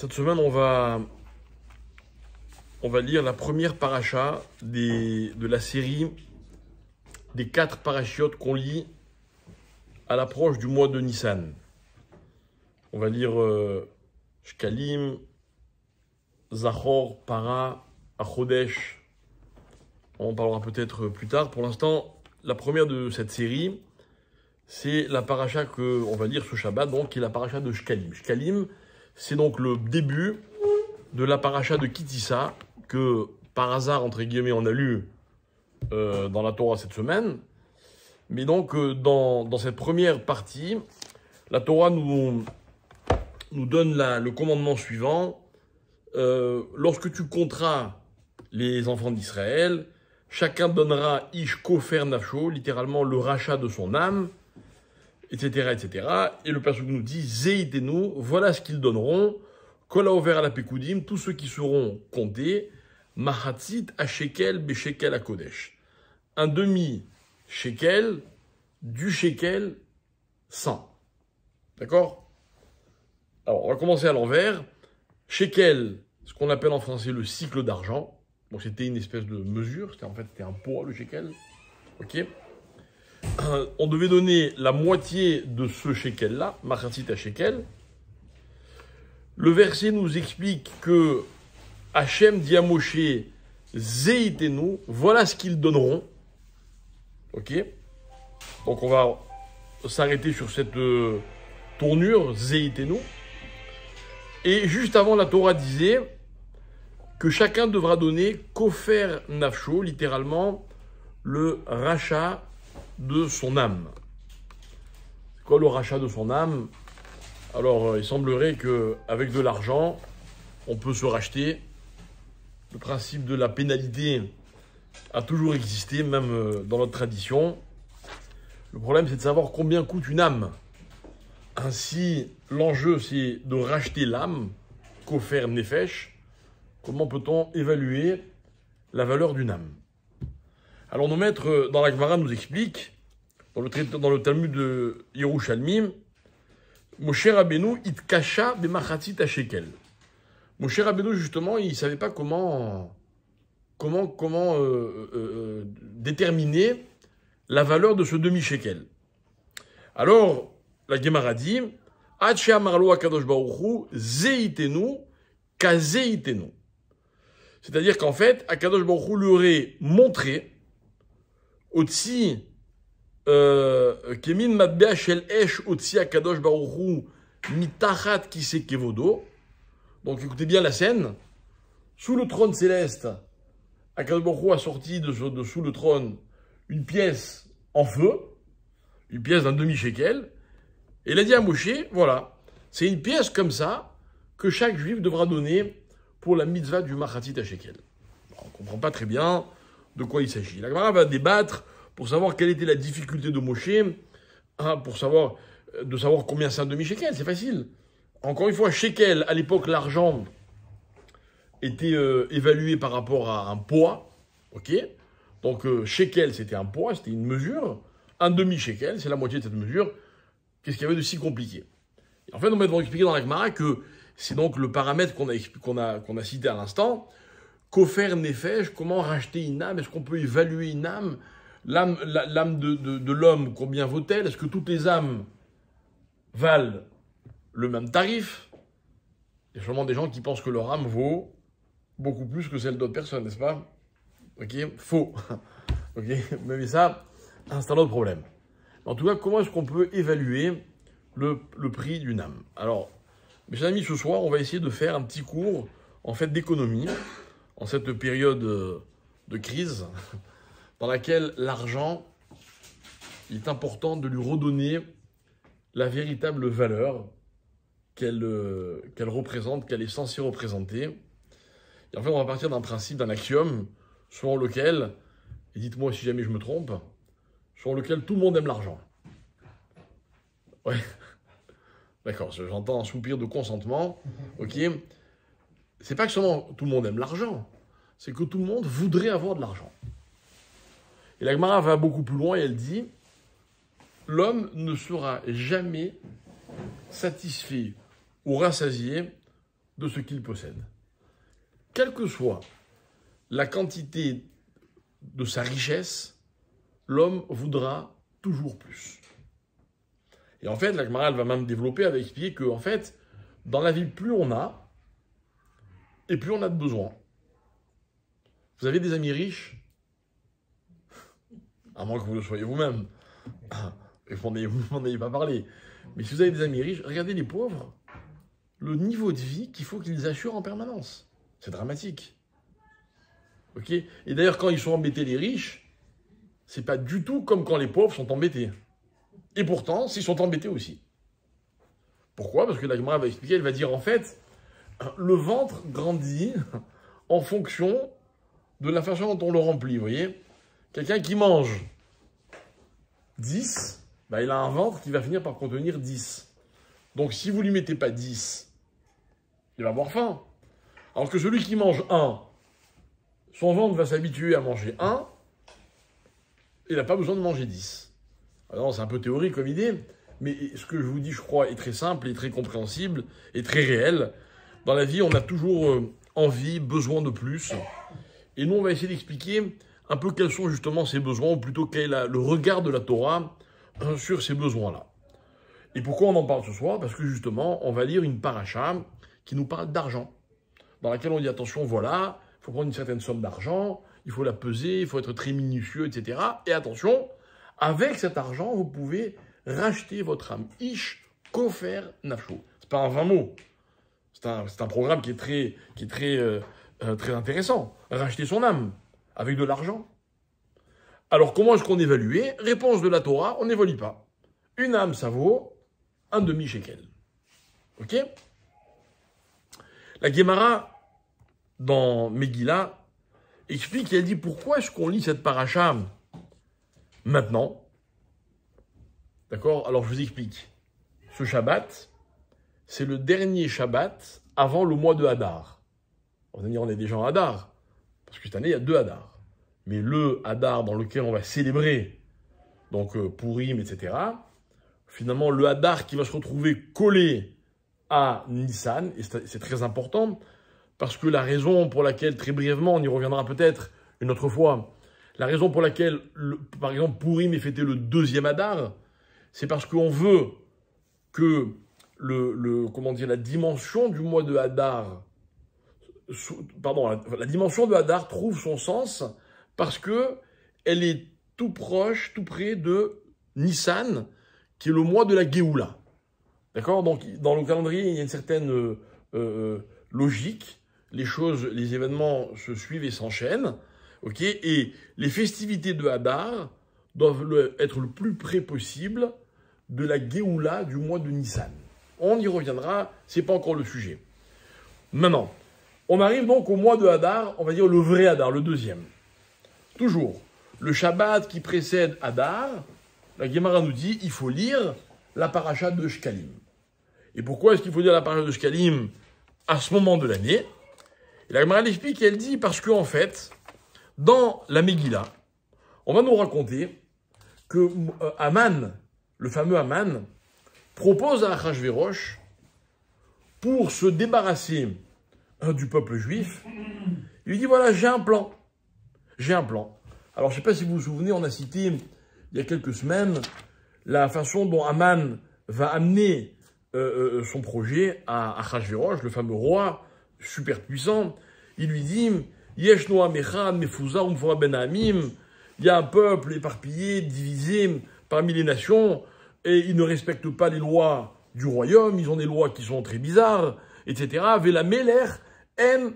Cette semaine, on va lire la première paracha de la série des 4 parachiotes qu'on lit à l'approche du mois de Nissan. On va lire Shkalim, Zachor, Para, Achodesh. On en parlera peut-être plus tard. Pour l'instant, la première de cette série, c'est la paracha qu'on va lire ce Shabbat, donc, qui est la paracha de Shkalim. Shkalim, c'est donc le début de la paracha de Kitissa, que par hasard, entre guillemets, on a lu dans la Torah cette semaine. Mais donc, dans cette première partie, la Torah nous donne le commandement suivant. Lorsque tu compteras les enfants d'Israël, chacun donnera ish kofer nafsho, littéralement le rachat de son âme, etc., etc. Et le pasuk nous dit, zeitenu, voilà ce qu'ils donneront, kol haover ala pekudim, tous ceux qui seront comptés, mahatzit a shekel be shekel a kodesh. Un demi shekel, du shekel 100. D'accord? Alors, on va commencer à l'envers. Shekel, ce qu'on appelle en français le cycle d'argent. Bon, c'était une espèce de mesure, c'était un poids, le shekel. Ok? On devait donner la moitié de ce shekel-là, machatzit à shekel. Le verset nous explique que Hachem dit à Moshe, zeitenu, voilà ce qu'ils donneront. Ok? Donc on va s'arrêter sur cette tournure, zeitenu. Et juste avant, la Torah disait que chacun devra donner kofer nafsho, littéralement le rachat de son âme. C'est quoi le rachat de son âme? Alors, il semblerait qu'avec de l'argent, on peut se racheter. Le principe de la pénalité a toujours existé, même dans notre tradition. Le problème, c'est de savoir combien coûte une âme. Ainsi, l'enjeu, c'est de racheter l'âme, kofer nefesh. Comment peut-on évaluer la valeur d'une âme? Alors, nos maîtres dans la Gemara nous expliquent, dans le Talmud de Yerushalmim, Moshe Rabbeinu itkasha b'machatzit shekel. Moshe Rabbeinu, justement, il ne savait pas comment déterminer la valeur de ce demi-shekel. Alors, la Gemara dit, Ad she'amarlo HaKadosh Baruch Hu zeitenu kazeitenu. C'est-à-dire qu'en fait, HaKadosh Baruch Hu lui aurait montré Otsi Kemin Matbea Shel Esh Otsi HaKadosh Baruch Hu Mitachat Kise Kevodo. Donc écoutez bien la scène. Sous le trône céleste, HaKadosh Baruch Hu a sorti de sous le trône une pièce en feu, une pièce d'un demi-shekel, et il a dit à Moshe, voilà, c'est une pièce comme ça que chaque juif devra donner pour la mitzvah du machatzit shekel. On ne comprend pas très bien de quoi il s'agit. La Gemara va débattre pour savoir quelle était la difficulté de Moshe, pour savoir combien c'est un demi-shekel, c'est facile. Encore une fois, shekel, à l'époque, l'argent était évalué par rapport à un poids, ok? Donc shekel, c'était un poids, c'était une mesure. Un demi-shekel, c'est la moitié de cette mesure. Qu'est-ce qu'il y avait de si compliqué? Et en fait, on va expliquer dans la Gemara que c'est donc le paramètre qu'on a cité à l'instant. Kofer nefesh, comment racheter une âme? Est-ce qu'on peut évaluer une âme? L'âme de l'homme, combien vaut-elle? Est-ce que toutes les âmes valent le même tarif? Il y a sûrement des gens qui pensent que leur âme vaut beaucoup plus que celle d'autres personnes, n'est-ce pas? Ok, faux. Ok, mais ça, c'est un autre problème. En tout cas, comment est-ce qu'on peut évaluer le prix d'une âme? Alors, mes amis, ce soir, on va essayer de faire un petit cours, en fait, d'économie, en cette période de crise, dans laquelle l'argent, il est important de lui redonner la véritable valeur qu'elle représente, qu'elle est censée représenter. Et en fait, on va partir d'un principe, d'un axiome, selon lequel, et dites-moi si jamais je me trompe, selon lequel tout le monde aime l'argent. Ouais. D'accord, j'entends un soupir de consentement. Ok. C'est pas que seulement tout le monde aime l'argent, c'est que tout le monde voudrait avoir de l'argent. Et la Gemara va beaucoup plus loin et elle dit, l'homme ne sera jamais satisfait ou rassasié de ce qu'il possède. Quelle que soit la quantité de sa richesse, l'homme voudra toujours plus. Et en fait, la Gemara va même développer, elle va expliquer que, en fait, dans la vie, plus on a, et plus on a de besoins. Vous avez des amis riches, à moins que vous le soyez vous-même, et vous n'en ayez pas parlé. Mais si vous avez des amis riches, regardez les pauvres, le niveau de vie qu'il faut qu'ils assurent en permanence. C'est dramatique. Ok ? Et d'ailleurs, quand ils sont embêtés, les riches, c'est pas du tout comme quand les pauvres sont embêtés. Et pourtant, s'ils sont embêtés aussi. Pourquoi ? Parce que la Gemara va expliquer, elle va dire en fait, le ventre grandit en fonction de la façon dont on le remplit, vous voyez ? Quelqu'un qui mange 10, bah, il a un ventre qui va finir par contenir 10. Donc si vous ne lui mettez pas 10, il va avoir faim. Alors que celui qui mange 1, son ventre va s'habituer à manger 1, il n'a pas besoin de manger 10. Alors c'est un peu théorique comme idée, mais ce que je vous dis, je crois, est très simple, et très compréhensible, et très réel. Dans la vie, on a toujours envie, besoin de plus. Et nous, on va essayer d'expliquer un peu quels sont justement ces besoins, ou plutôt quel est le regard de la Torah sur ces besoins-là. Et pourquoi on en parle ce soir ? Parce que justement, on va lire une paracha qui nous parle d'argent, dans laquelle on dit attention, voilà, il faut prendre une certaine somme d'argent, il faut la peser, il faut être très minutieux, etc. Et attention, avec cet argent, vous pouvez racheter votre âme. Ish kofer nafsho. C'est pas un vain mot. C'est un programme qui est très intéressant. Racheter son âme avec de l'argent. Alors, comment est-ce qu'on évalue ? Réponse de la Torah, on n'évalue pas. Une âme, ça vaut un demi-shekel. Ok ? La Gemara, dans Megillah, explique, elle dit, pourquoi est-ce qu'on lit cette paracha maintenant ? D'accord ? Alors, je vous explique. Ce Shabbat, c'est le dernier Shabbat avant le mois de Hadar. On va dire, on est déjà en Hadar, parce que cette année, il y a 2 Hadar. Mais le Hadar dans lequel on va célébrer, donc Purim, etc., finalement, le Hadar qui va se retrouver collé à Nissan, et c'est très important, parce que la raison pour laquelle, très brièvement, on y reviendra peut-être une autre fois, la raison pour laquelle, par exemple, Purim est fêté le 2e Hadar, c'est parce qu'on veut que la dimension du mois de Hadar, la dimension de Hadar trouve son sens parce que elle est tout proche, tout près de Nissan, qui est le mois de la Géoula. D'accord ? Donc, dans le calendrier, il y a une certaine logique. Les événements se suivent et s'enchaînent. Ok ? Et les festivités de Hadar doivent être le plus près possible de la Géoula du mois de Nissan. On y reviendra, c'est pas encore le sujet. Maintenant, on arrive donc au mois de Hadar, on va dire le vrai Hadar, le 2e. Toujours, le Shabbat qui précède Hadar, la Gemara nous dit, il faut lire la paracha de Shkalim. Et pourquoi est-ce qu'il faut lire la paracha de Shkalim à ce moment de l'année ? Et la Gemara l'explique, elle dit, parce qu'en fait, dans la Megillah, on va nous raconter que Haman, le fameux Haman, propose à Achashverosh, pour se débarrasser du peuple juif, il lui dit, voilà, j'ai un plan. J'ai un plan. Alors, je ne sais pas si vous vous souvenez, on a cité, il y a quelques semaines, la façon dont Haman va amener son projet à Achashverosh, le fameux roi super puissant. Il lui dit, Yesh Noam Echad, Mefuza, Umfora Ben Hamim, il y a un peuple éparpillé, divisé parmi les nations, et ils ne respectent pas les lois du royaume, ils ont des lois qui sont très bizarres, etc. Vela Meler en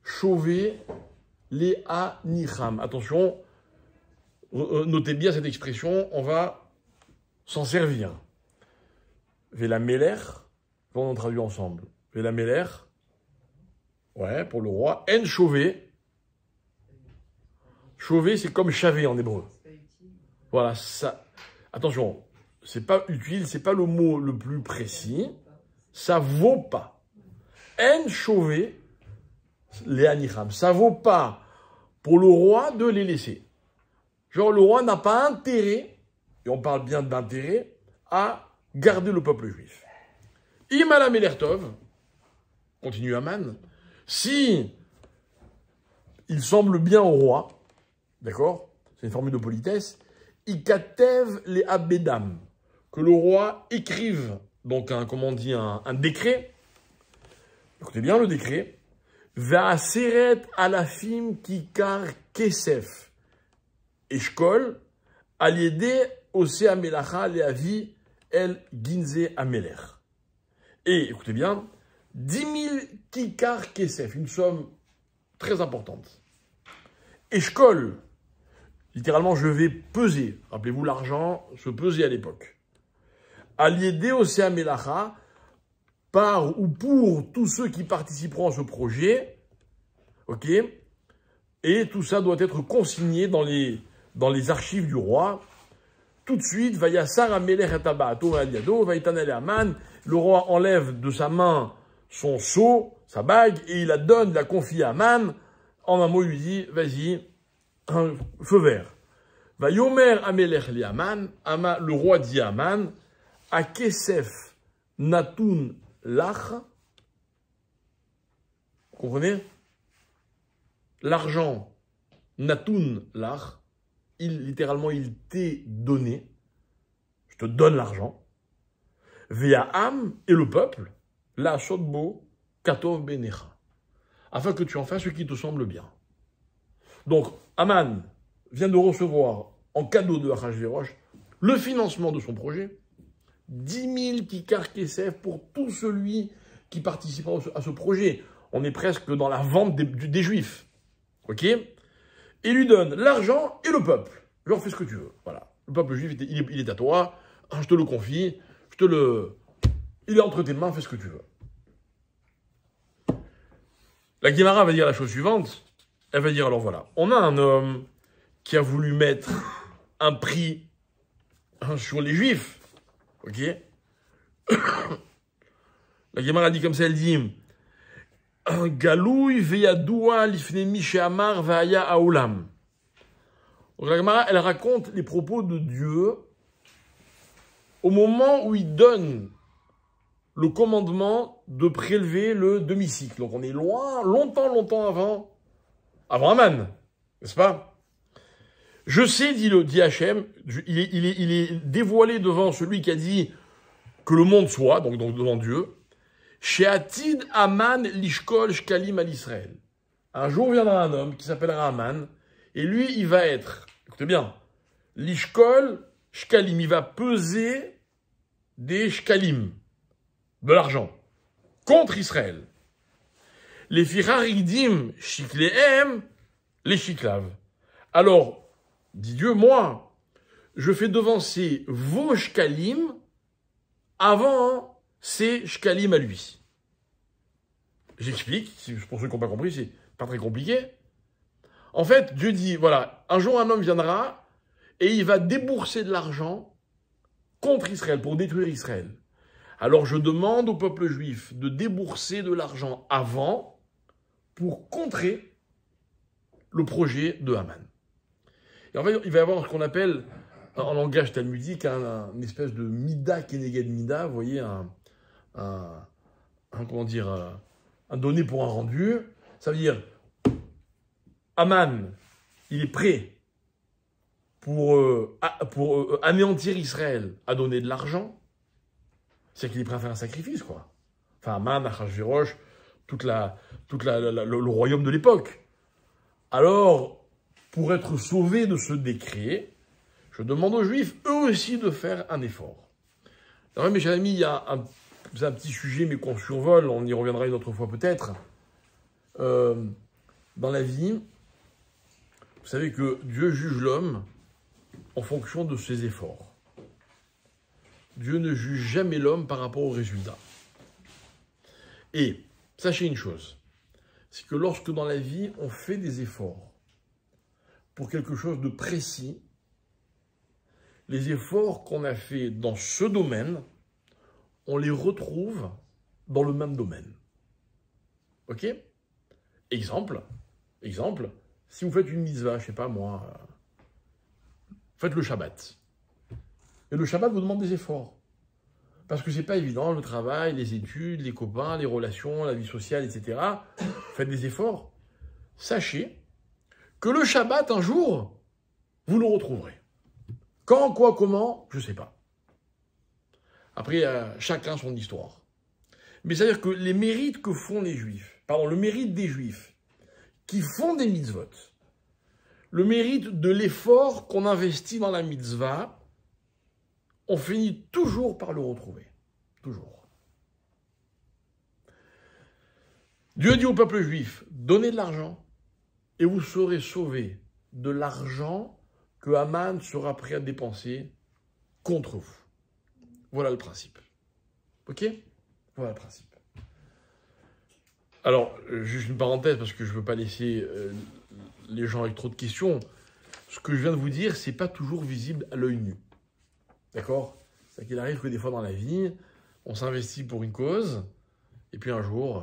chauvé les anicham. Attention, notez bien cette expression, on va s'en servir. Vela Meler, on traduit ensemble. Vela Meler, ouais, pour le roi, en chauvé. Chauvé, c'est comme chavé en hébreu. Voilà, ça. Attention, c'est pas utile, c'est pas le mot le plus précis. Ça vaut pas. En chauvé, les anicham. Ça vaut pas pour le roi de les laisser. Genre, le roi n'a pas intérêt, et on parle bien d'intérêt, à garder le peuple juif. Imala Melertov, continue Aman, si il semble bien au roi, d'accord, c'est une formule de politesse, ikatev les abedam, que le roi écrive, donc comment on dit, un décret, écoutez bien le décret, va seret alafim kikar kesef, eshkol, aliede ose amelacha leavi el ginze ameler. Et écoutez bien, 10 000 kikar kesef, une somme très importante. Eshkol, littéralement, je vais peser. Rappelez-vous, l'argent se pesait à l'époque. Aliede Osea Melacha, par ou pour tous ceux qui participeront à ce projet, ok, et tout ça doit être consigné dans les archives du roi. Tout de suite, Vayassar Amelech et Tabato Aliado, Vaitanel Aman, le roi enlève de sa main son sceau, sa bague, et il la donne, la confie à Aman. En un mot, il lui dit, vas-y, un feu vert. Va yomer amelech li Aman, le roi dit à Aman, a kesef natun lach. Vous comprenez? L'argent natun lach, littéralement, il t'est donné. Je te donne l'argent. Via Am et le peuple, la shodbo katov benecha, afin que tu en fasses ce qui te semble bien. Donc, Aman vient de recevoir en cadeau de Achashverosh le financement de son projet, 10 000 kikar kesef pour tout celui qui participera à ce projet. On est presque dans la vente des Juifs. Ok? Et lui donne l'argent et le peuple. Genre, fais ce que tu veux. Voilà. Le peuple juif, il est à toi. Je te le confie. Il est entre tes mains, fais ce que tu veux. La Guémara va dire la chose suivante. Elle va dire, alors voilà, on a un homme qui a voulu mettre un prix sur les Juifs. Ok? La Guémara dit comme ça, elle dit, Galouy veyadoua lifnemi she'amar va'aya haolam. Donc la Guémara, elle raconte les propos de Dieu au moment où il donne le commandement de prélever le demi-cycle. Donc on est loin, longtemps avant Aman, n'est-ce pas? Je sais, dit Hachem, il est dévoilé devant celui qui a dit que le monde soit, donc devant Dieu, Sheatid Aman lishkol shkalim al Israël. Un jour viendra un homme qui s'appellera Aman, et lui, il va être, écoutez bien, lishkol shkalim, il va peser des shkalim, de l'argent, contre Israël. Les firaridim shiklehem, les shiklav. Alors, dit Dieu, moi, je fais devancer vos shkalim avant ces shkalim à lui. J'explique, pour ceux qui n'ont pas compris, c'est pas très compliqué. En fait, Dieu dit, voilà, un jour un homme viendra et il va débourser de l'argent contre Israël, pour détruire Israël. Alors je demande au peuple juif de débourser de l'argent avant pour contrer le projet de Haman. Et en fait, il va y avoir ce qu'on appelle, en langage talmudique, une espèce de mida keneged mida, vous voyez, comment dire, un donné pour un rendu. Ça veut dire, Haman, il est prêt pour anéantir Israël à donner de l'argent. C'est qu'il est prêt à faire un sacrifice, quoi. Enfin, Aman, Achashverosh, le royaume de l'époque. Alors, pour être sauvé de ce décret, je demande aux Juifs, eux aussi, de faire un effort. Alors, mes chers amis, il y a un petit sujet, mais qu'on survole, on y reviendra une autre fois peut-être. Dans la vie, vous savez que Dieu juge l'homme en fonction de ses efforts. Dieu ne juge jamais l'homme par rapport au résultat. Et sachez une chose, c'est que lorsque dans la vie, on fait des efforts pour quelque chose de précis, les efforts qu'on a fait dans ce domaine, on les retrouve dans le même domaine. Ok? Exemple, si vous faites une mitzvah, je ne sais pas moi, faites le Shabbat. Et le Shabbat vous demande des efforts. parce que c'est pas évident, le travail, les études, les copains, les relations, la vie sociale, etc. Faites des efforts. Sachez que le Shabbat, un jour, vous le retrouverez. Quand, quoi, comment, je ne sais pas. Après, chacun son histoire. Mais c'est-à-dire que les mérites que font les Juifs, pardon, le mérite des Juifs qui font des mitzvot, le mérite de l'effort qu'on investit dans la mitzvah, on finit toujours par le retrouver. Toujours. Dieu dit au peuple juif, donnez de l'argent et vous serez sauvés de l'argent que Haman sera prêt à dépenser contre vous. Voilà le principe. Ok? Voilà le principe. Alors, juste une parenthèse, parce que je ne veux pas laisser les gens avec trop de questions. Ce que je viens de vous dire, ce n'est pas toujours visible à l'œil nu. D'accord? C'est qu'il arrive que des fois dans la vie, on s'investit pour une cause, et puis un jour,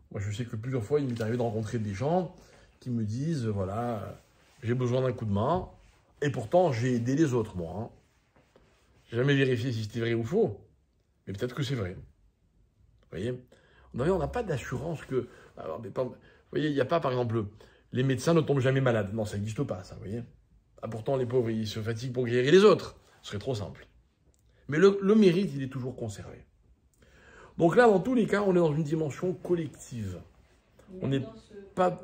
moi je sais que plusieurs fois, il m'est arrivé de rencontrer des gens qui me disent, voilà, j'ai besoin d'un coup de main, et pourtant j'ai aidé les autres, moi. Hein. J'ai jamais vérifié si c'était vrai ou faux, mais peut-être que c'est vrai. Vous voyez? On n'a pas d'assurance que... Alors, vous voyez, il n'y a pas, par exemple, les médecins ne tombent jamais malades. Non, ça n'existe pas, ça, vous voyez? Ah, pourtant, les pauvres, ils se fatiguent pour guérir les autres. Ce serait trop simple. Mais le mérite, il est toujours conservé. Donc là, dans tous les cas, on est dans une dimension collective. On n'est pas...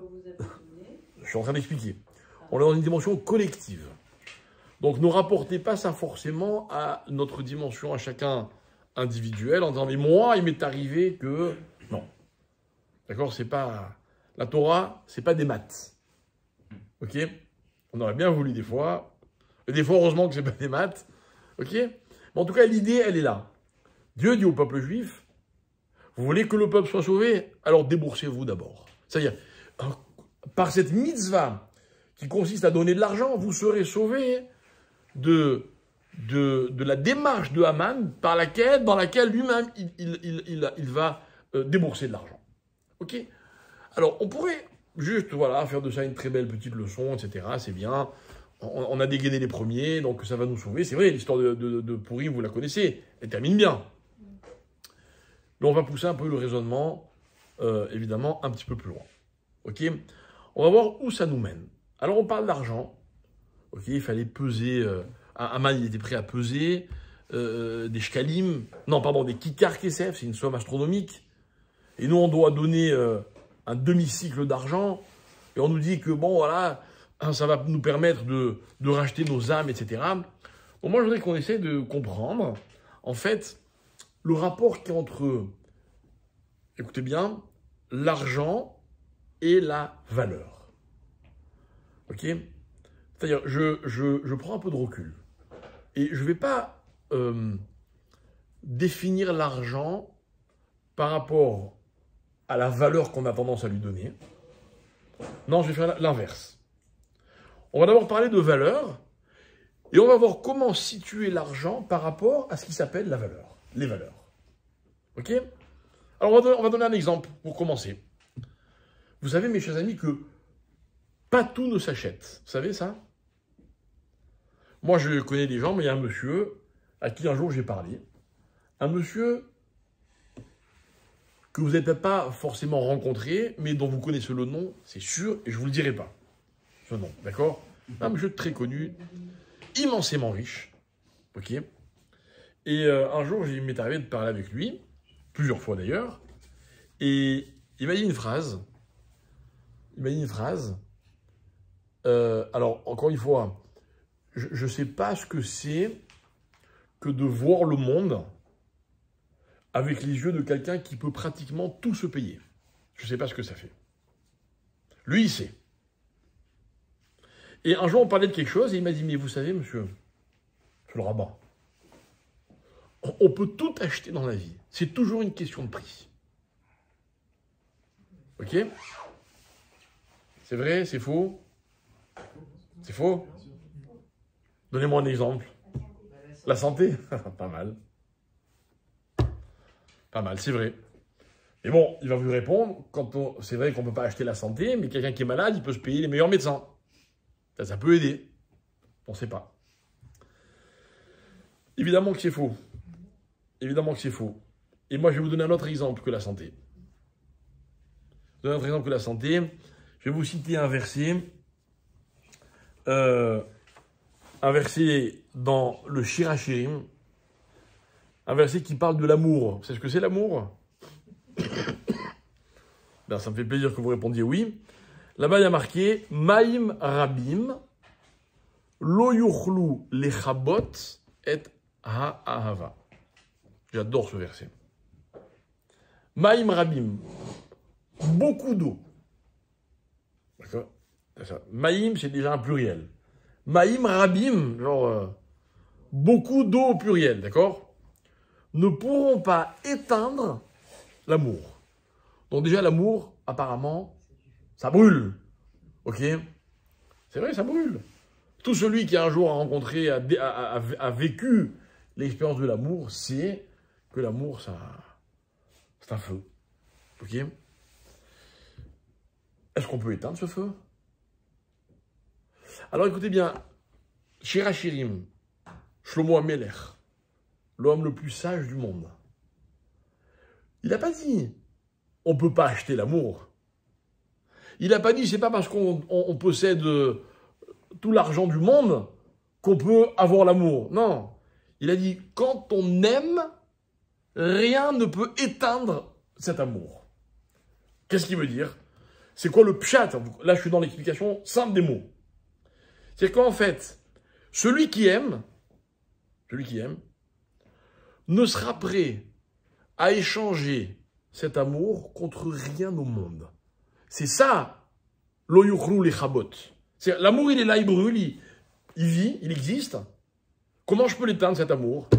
Je suis en train d'expliquer. On est dans une dimension collective. Donc ne rapportez pas ça forcément à notre dimension, à chacun individuel, en disant « mais moi, il m'est arrivé que... » Non. D'accord? C'est pas... La Torah, c'est pas des maths. Ok? On aurait bien voulu des fois. Et des fois, heureusement que c'est pas des maths. Ok? Mais en tout cas, l'idée, elle est là. Dieu dit au peuple juif, vous voulez que le peuple soit sauvé? Alors déboursez-vous d'abord. C'est-à-dire, par cette mitzvah qui consiste à donner de l'argent, vous serez sauvés de la démarche de Haman dans laquelle lui-même, il va débourser de l'argent. Ok? Alors, on pourrait juste, voilà, faire de ça une très belle petite leçon, etc. C'est bien. On a dégainé les premiers, donc ça va nous sauver. C'est vrai, l'histoire de Pourim, vous la connaissez. Elle termine bien. Mais on va pousser un peu le raisonnement, évidemment, un petit peu plus loin. Ok? On va voir où ça nous mène. Alors, on parle d'argent. Ok? Il fallait peser... Haman, il était prêt à peser des shkalim. Non, pardon, des kikar kesef. C'est une somme astronomique. Et nous, on doit donner un demi-cycle d'argent. Et on nous dit que, bon, voilà... ça va nous permettre de racheter nos âmes, etc. Donc moi, je voudrais qu'on essaie de comprendre, en fait, le rapport qui est entre, écoutez bien, l'argent et la valeur. Ok? C'est-à-dire, je prends un peu de recul. Et je ne vais pas définir l'argent par rapport à la valeur qu'on a tendance à lui donner. Non, je vais faire l'inverse. On va d'abord parler de valeur, et on va voir comment situer l'argent par rapport à ce qui s'appelle la valeur, les valeurs. Ok? Alors, on va donner un exemple pour commencer. Vous savez, mes chers amis, que pas tout ne s'achète. Vous savez ça? Moi, je connais des gens, mais il y a un monsieur à qui un jour j'ai parlé. Un monsieur que vous n'avez peut-être pas forcément rencontré, mais dont vous connaissez le nom, c'est sûr, et je ne vous le dirai pas. Ce nom, d'accord? Un monsieur très connu, immensément riche, ok? Et un jour, il m'est arrivé de parler avec lui, plusieurs fois d'ailleurs, et il m'a dit une phrase. Alors, encore une fois, je ne sais pas ce que c'est que de voir le monde avec les yeux de quelqu'un qui peut pratiquement tout se payer. Je ne sais pas ce que ça fait. Lui, il sait. Et un jour, on parlait de quelque chose, et il m'a dit, mais vous savez, monsieur le rabbin, on peut tout acheter dans la vie. C'est toujours une question de prix. Ok? C'est vrai? C'est faux? C'est faux? Donnez-moi un exemple. La santé? Pas mal. Pas mal, c'est vrai. Mais bon, il va vous répondre, c'est vrai qu'on ne peut pas acheter la santé, mais quelqu'un qui est malade, il peut se payer les meilleurs médecins. Ça peut aider. On ne sait pas. Évidemment que c'est faux. Évidemment que c'est faux. Et moi, je vais vous donner un autre exemple que la santé. Je vais vous citer un verset dans le Shir HaShirim, un verset qui parle de l'amour. Vous savez ce que c'est l'amour? Ben, ça me fait plaisir que vous répondiez oui. Là-bas, il y a marqué « Maïm Rabim, lo yuchlu lechabot et ha'ahava ». J'adore ce verset. « Maïm Rabim », beaucoup d'eau. D'accord? Maïm, c'est déjà un pluriel. Maïm Rabim, genre beaucoup d'eau au pluriel, d'accord? Ne pourront pas éteindre l'amour. Donc déjà, l'amour, apparemment, ça brûle. Ok? C'est vrai, ça brûle. Tout celui qui un jour a rencontré, a vécu l'expérience de l'amour, sait que l'amour, c'est un feu. Ok? Est-ce qu'on peut éteindre ce feu? Alors écoutez bien, Shir HaShirim, Shlomo HaMelech, l'homme le plus sage du monde, il n'a pas dit on ne peut pas acheter l'amour. Il n'a pas dit c'est pas parce qu'on possède tout l'argent du monde qu'on peut avoir l'amour. Non. Il a dit quand on aime, rien ne peut éteindre cet amour. Qu'est-ce qu'il veut dire? C'est quoi le pshat? Là, je suis dans l'explication simple des mots. C'est qu'en fait, celui qui aime ne sera prêt à échanger cet amour contre rien au monde. C'est ça, lo yuchlu lechabot. L'amour, il est là, il brûle, il vit, il existe. Comment je peux l'éteindre, cet amour?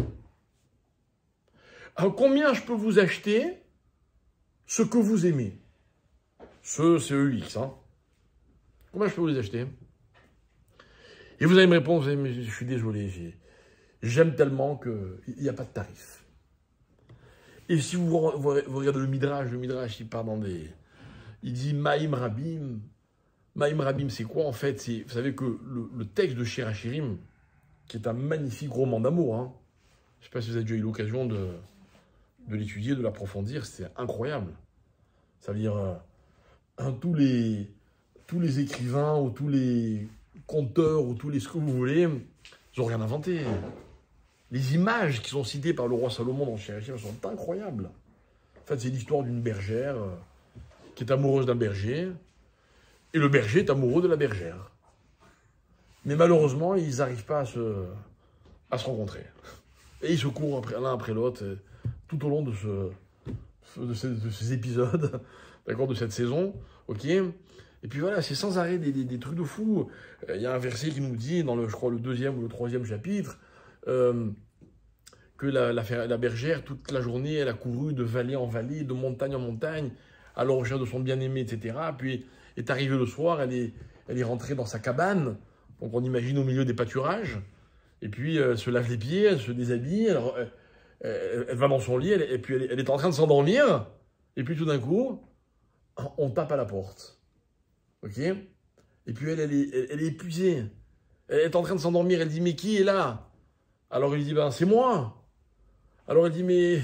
Alors, combien je peux vous acheter ce que vous aimez? Ce CEX, hein. Combien je peux vous les acheter? Et vous allez me répondre, je suis désolé, j'aime tellement qu'il n'y a pas de tarif. Et si vous regardez le Midrash, il part dans des... Il dit Maïm Rabim. Maïm Rabim, c'est quoi en fait? Vous savez que le texte de Shir HaShirim, qui est un magnifique roman d'amour, hein, je ne sais pas si vous avez déjà eu l'occasion de l'étudier, de l'approfondir, c'est incroyable. Ça veut dire, tous les écrivains, ou tous les conteurs, ou tous les ce que vous voulez, ils n'ont rien inventé. Les images qui sont citées par le roi Salomon dans Shir HaShirim sont incroyables. En fait, c'est l'histoire d'une bergère qui est amoureuse d'un berger, et le berger est amoureux de la bergère. Mais malheureusement, ils n'arrivent pas à se rencontrer. Et ils se courent l'un après l'autre, tout au long de ces épisodes, d'accord, de cette saison, ok? Et puis voilà, c'est sans arrêt des trucs de fou. Il y a un verset qui nous dit, dans je crois, le 2e ou le 3e chapitre, que la bergère, toute la journée, elle a couru de vallée en vallée, de montagne en montagne, à la recherche de son bien-aimé, etc. Puis est arrivée le soir, elle est rentrée dans sa cabane, donc on imagine au milieu des pâturages, et puis elle se lave les pieds, elle se déshabille, elle va dans son lit, et puis elle est en train de s'endormir, et puis tout d'un coup, on tape à la porte. Ok? Et puis elle est épuisée. Elle est en train de s'endormir, elle dit « Mais qui est là ?» Alors il dit « Ben c'est moi !» Alors elle dit « Mais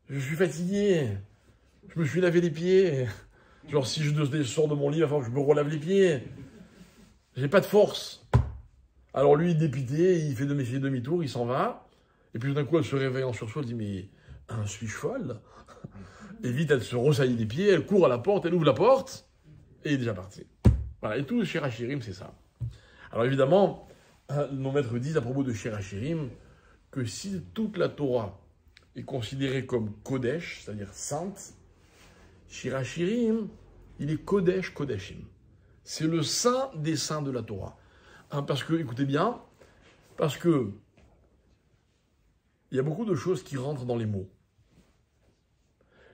je suis fatigué, je me suis lavé les pieds. Genre si je sors de mon lit, il va falloir que je me relave les pieds. J'ai pas de force. » Alors lui, dépité, il fait demi-tour, il s'en va. Et puis tout d'un coup, elle se réveille en sursaut, elle dit « Mais suis-je folle ?» Et vite, elle se ressaillit les pieds, elle court à la porte, elle ouvre la porte, et il est déjà parti. Voilà, et tout Shir HaShirim, c'est ça. Alors évidemment, nos maîtres disent à propos de Shir HaShirim que si toute la Torah est considérée comme Kodesh, c'est-à-dire sainte, Shir HaShirim, il est Kodesh Kodeshim. C'est le saint des saints de la Torah. Parce que, écoutez bien, parce que il y a beaucoup de choses qui rentrent dans les mots.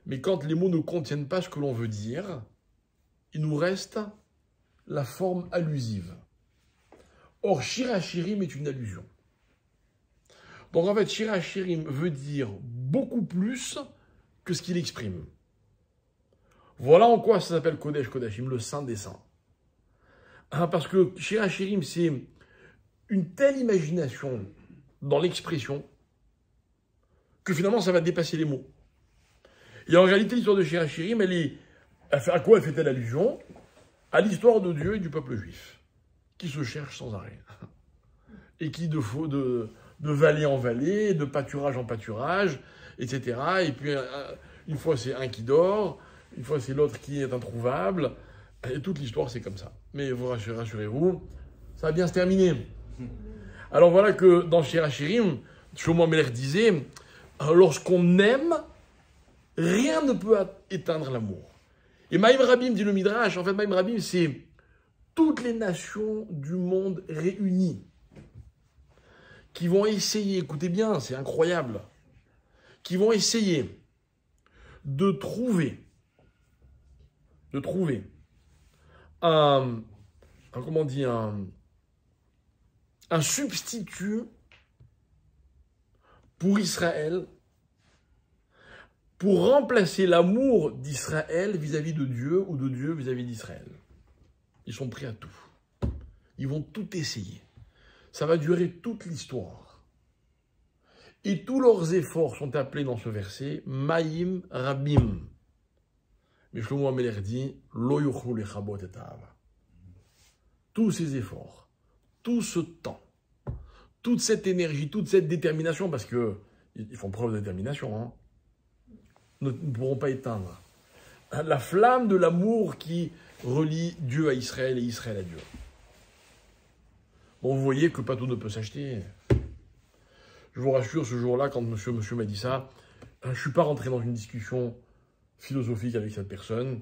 Mais quand les mots ne contiennent pas ce que l'on veut dire, il nous reste la forme allusive. Or, Shir HaShirim est une allusion. Donc en fait, Shir HaShirim veut dire beaucoup plus que ce qu'il exprime. Voilà en quoi ça s'appelle Kodesh Kodashim, le saint des saints. Parce que Shir HaShirim, c'est une telle imagination dans l'expression que finalement ça va dépasser les mots. Et en réalité, l'histoire de Shirachirim, à quoi elle fait-elle allusion? À l'histoire de Dieu et du peuple juif, qui se cherche sans arrêt. Et qui, de vallée en vallée, de pâturage en pâturage, etc. Et puis, une fois c'est un qui dort, une fois c'est l'autre qui est introuvable, et toute l'histoire c'est comme ça. Mais vous rassurez-vous, ça va bien se terminer. Alors voilà que dans Shirachirim, Shlomo Ameler disait, lorsqu'on aime, rien ne peut éteindre l'amour. Et Maïm Rabim dit le Midrash, en fait Maïm Rabim c'est toutes les nations du monde réunies qui vont essayer, écoutez bien, c'est incroyable, qui vont essayer de trouver un substitut pour Israël, pour remplacer l'amour d'Israël vis-à-vis de Dieu ou de Dieu vis-à-vis d'Israël. Ils sont prêts à tout. Ils vont tout essayer. Ça va durer toute l'histoire. Et tous leurs efforts sont appelés dans ce verset Maïm Rabim. Mais Shlomo Ameler dit Lo yochlu lechabot et ha'ava. Tous ces efforts, tout ce temps, toute cette énergie, toute cette détermination, parce qu'ils font preuve de détermination, hein, ne pourront pas éteindre la flamme de l'amour qui relie Dieu à Israël et Israël à Dieu. Bon, vous voyez que pas tout ne peut s'acheter. Je vous rassure, ce jour-là, quand monsieur m'a dit ça, je ne suis pas rentré dans une discussion philosophique avec cette personne.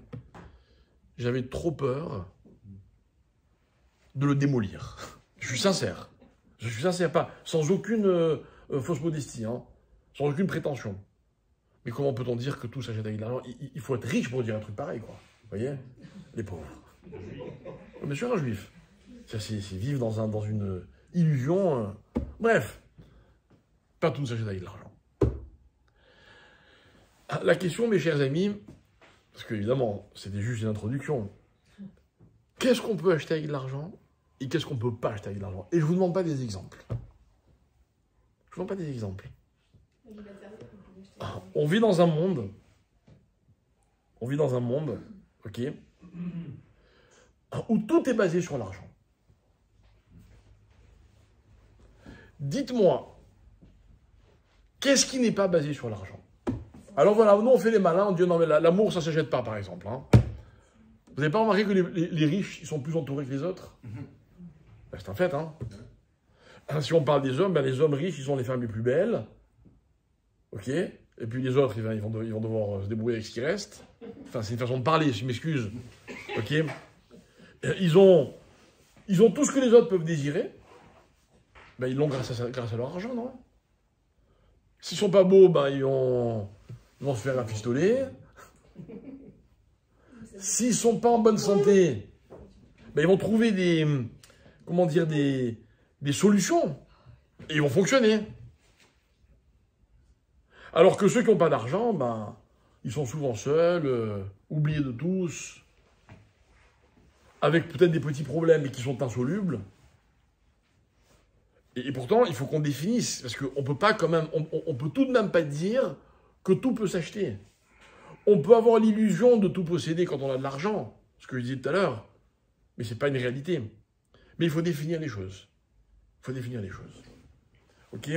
J'avais trop peur de le démolir. Je suis sincère. Je suis sincère, pas sans aucune fausse modestie, hein, sans aucune prétention. Mais comment peut-on dire que tout s'achète avec de l'argent? Il faut être riche pour dire un truc pareil, quoi. Vous voyez? Les pauvres. Bien sûr, un juif. C'est vivre dans une illusion. Bref. Pas tout s'achète avec de l'argent. La question, mes chers amis, parce qu'évidemment, c'était juste une introduction. Qu'est-ce qu'on peut acheter avec de l'argent et qu'est-ce qu'on ne peut pas acheter avec de l'argent? Et je ne vous demande pas des exemples. Je ne vous demande pas des exemples. On vit dans un monde, ok, où tout est basé sur l'argent. Dites-moi, qu'est-ce qui n'est pas basé sur l'argent? Alors voilà, nous on fait les malins, on dit non mais l'amour ça ne s'achète pas par exemple. Hein. Vous n'avez pas remarqué que les riches ils sont plus entourés que les autres? Ben, c'est un fait. Hein. Si on parle des hommes, ben, les hommes riches ils ont les femmes les plus belles. Ok. Et puis les autres, ils vont devoir se débrouiller avec ce qui reste. Enfin, c'est une façon de parler, je m'excuse. Ok. Ils ont tout ce que les autres peuvent désirer. Ben, ils l'ont grâce à leur argent, non? S'ils sont pas beaux, ben, ils vont se faire un pistolet. S'ils sont pas en bonne santé, ben, ils vont trouver des solutions. Et ils vont fonctionner. Alors que ceux qui n'ont pas d'argent, ben, ils sont souvent seuls, oubliés de tous, avec peut-être des petits problèmes mais qui sont insolubles. Et pourtant, il faut qu'on définisse, parce qu'on peut pas quand même, on peut tout de même pas dire que tout peut s'acheter. On peut avoir l'illusion de tout posséder quand on a de l'argent, ce que je disais tout à l'heure, mais c'est pas une réalité. Mais il faut définir les choses. Il faut définir les choses. Ok ?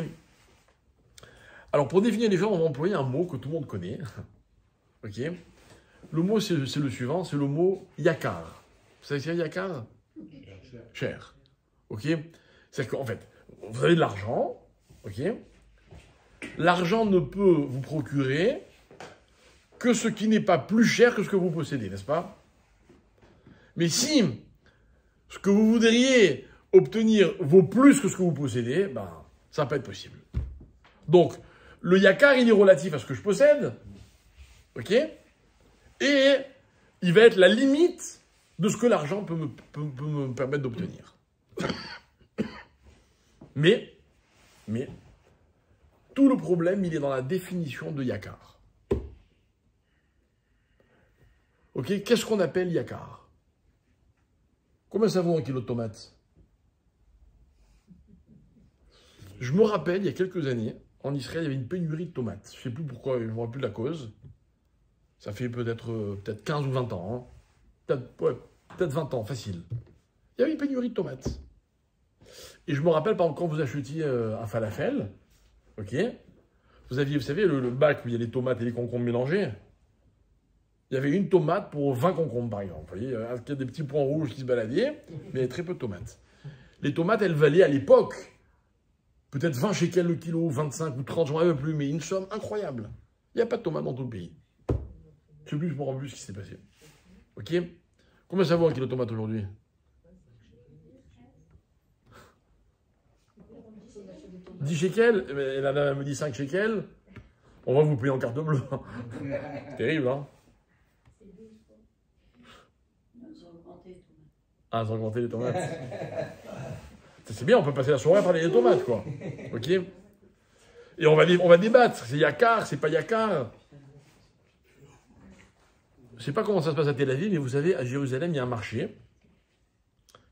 Alors, pour définir les choses, on va employer un mot que tout le monde connaît. Ok. Le mot, c'est le suivant, c'est le mot yakar. Vous savez ce qu'il y a, yakar? Cher. Ok. C'est-à-dire qu'en fait, vous avez de l'argent. Ok. L'argent ne peut vous procurer que ce qui n'est pas plus cher que ce que vous possédez, n'est-ce pas? Mais si ce que vous voudriez obtenir vaut plus que ce que vous possédez, ben, ça ne va pas être possible. Donc, le yakar, il est relatif à ce que je possède, ok? Et il va être la limite de ce que l'argent peut me permettre d'obtenir. Mais, tout le problème, il est dans la définition de yakar. Ok? Qu'est-ce qu'on appelle yakar? Combien ça vaut un kilo de tomates? Je me rappelle, il y a quelques années, en Israël, il y avait une pénurie de tomates. Je ne sais plus pourquoi, je ne me rappelle plus de la cause. Ça fait peut-être 15 ou 20 ans. Hein. Peut-être 20 ans, facile. Il y avait une pénurie de tomates. Et je me rappelle, par exemple, quand vous achetiez un falafel, ok, vous aviez, vous savez, le bac où il y a les tomates et les concombres mélangés. Il y avait une tomate pour 20 concombres, par exemple. Vous voyez, il y a des petits points rouges qui se baladaient, mais il y avait très peu de tomates. Les tomates, elles valaient à l'époque peut-être 20 shekels le kilo, 25 ou 30, je ne me rappelle plus, mais une somme incroyable. Il n'y a pas de tomates dans tout le pays. Je sais plus, je me rappelle plus ce qui s'est passé. Ok? Combien ça vaut un kilo de tomates aujourd'hui? « 10 shekels, et la dame me dit 5 shekels, on va vous payer en carte bleue. » Terrible, hein? Ah, ils ont augmenté les tomates. C'est bien, on peut passer la soirée à parler des tomates, quoi. Ok? Et on va débattre. C'est Yakar, c'est pas Yakar. Je sais pas comment ça se passe à Tel Aviv, mais vous savez, à Jérusalem, il y a un marché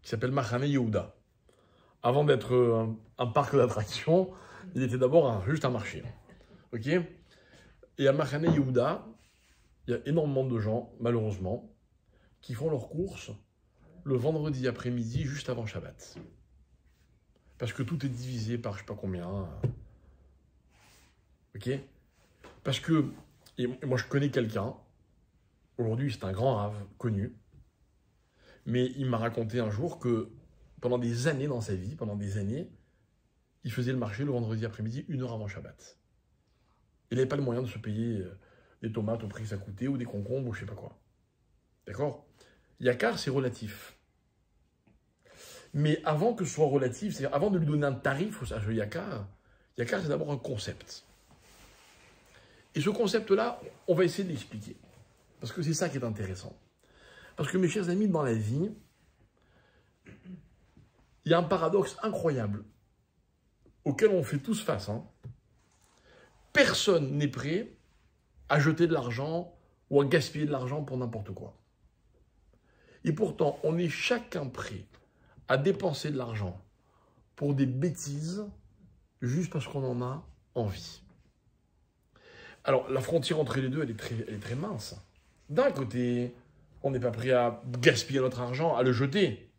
qui s'appelle Machane Yehuda. Avant d'être un parc d'attractions, il était d'abord juste un marché. Ok? Et à Machane Yehuda, il y a énormément de gens, malheureusement, qui font leurs courses le vendredi après-midi, juste avant Shabbat. Parce que tout est divisé par je sais pas combien. Ok? Parce que, et moi je connais quelqu'un, aujourd'hui c'est un grand rave connu, mais il m'a raconté un jour que pendant des années dans sa vie, il faisait le marché le vendredi après-midi, 1 heure avant Shabbat. Il n'avait pas le moyen de se payer des tomates au prix que ça coûtait, ou des concombres, ou je sais pas quoi. D'accord? Yakar, c'est relatif. Mais avant que ce soit relatif, c'est-à-dire avant de lui donner un tarif à ce Yakar, Yakar c'est d'abord un concept. Et ce concept-là, on va essayer de l'expliquer. Parce que c'est ça qui est intéressant. Parce que mes chers amis, dans la vie, il y a un paradoxe incroyable auquel on fait tous face. Hein. Personne n'est prêt à jeter de l'argent ou à gaspiller de l'argent pour n'importe quoi. Et pourtant, on est chacun prêt à dépenser de l'argent pour des bêtises juste parce qu'on en a envie. Alors, la frontière entre les deux, elle est très mince. D'un côté, on n'est pas prêt à gaspiller notre argent, à le jeter.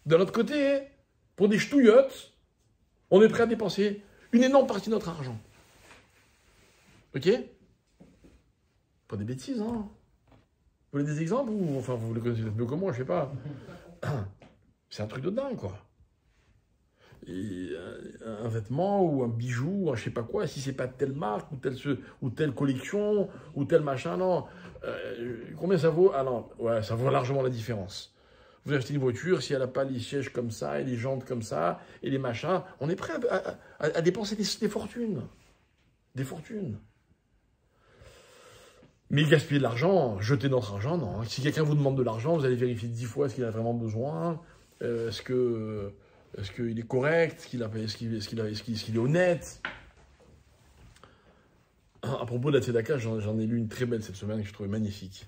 De l'autre côté, pour des ch'touillottes, on est prêt à dépenser une énorme partie de notre argent. Ok? Pas des bêtises, hein? Vous voulez des exemples ou enfin vous les connaissez mieux que moi, je sais pas. C'est un truc de dingue, quoi. Et un vêtement ou un bijou, ou un je sais pas quoi, si c'est pas telle marque ou telle collection ou tel machin, non. Combien ça vaut? Ah non, ouais, ça vaut largement la différence. Vous achetez une voiture, si elle n'a pas les sièges comme ça et les jantes comme ça et les machins, on est prêt à dépenser des fortunes. Des fortunes. Mais gaspiller de l'argent, jeter notre argent, non. Si quelqu'un vous demande de l'argent, vous allez vérifier 10 fois est-ce qu'il a vraiment besoin, est-ce qu'il est correct, est-ce qu'il est honnête. À propos de la tzedaka, j'en ai lu une très belle cette semaine que je trouvais magnifique.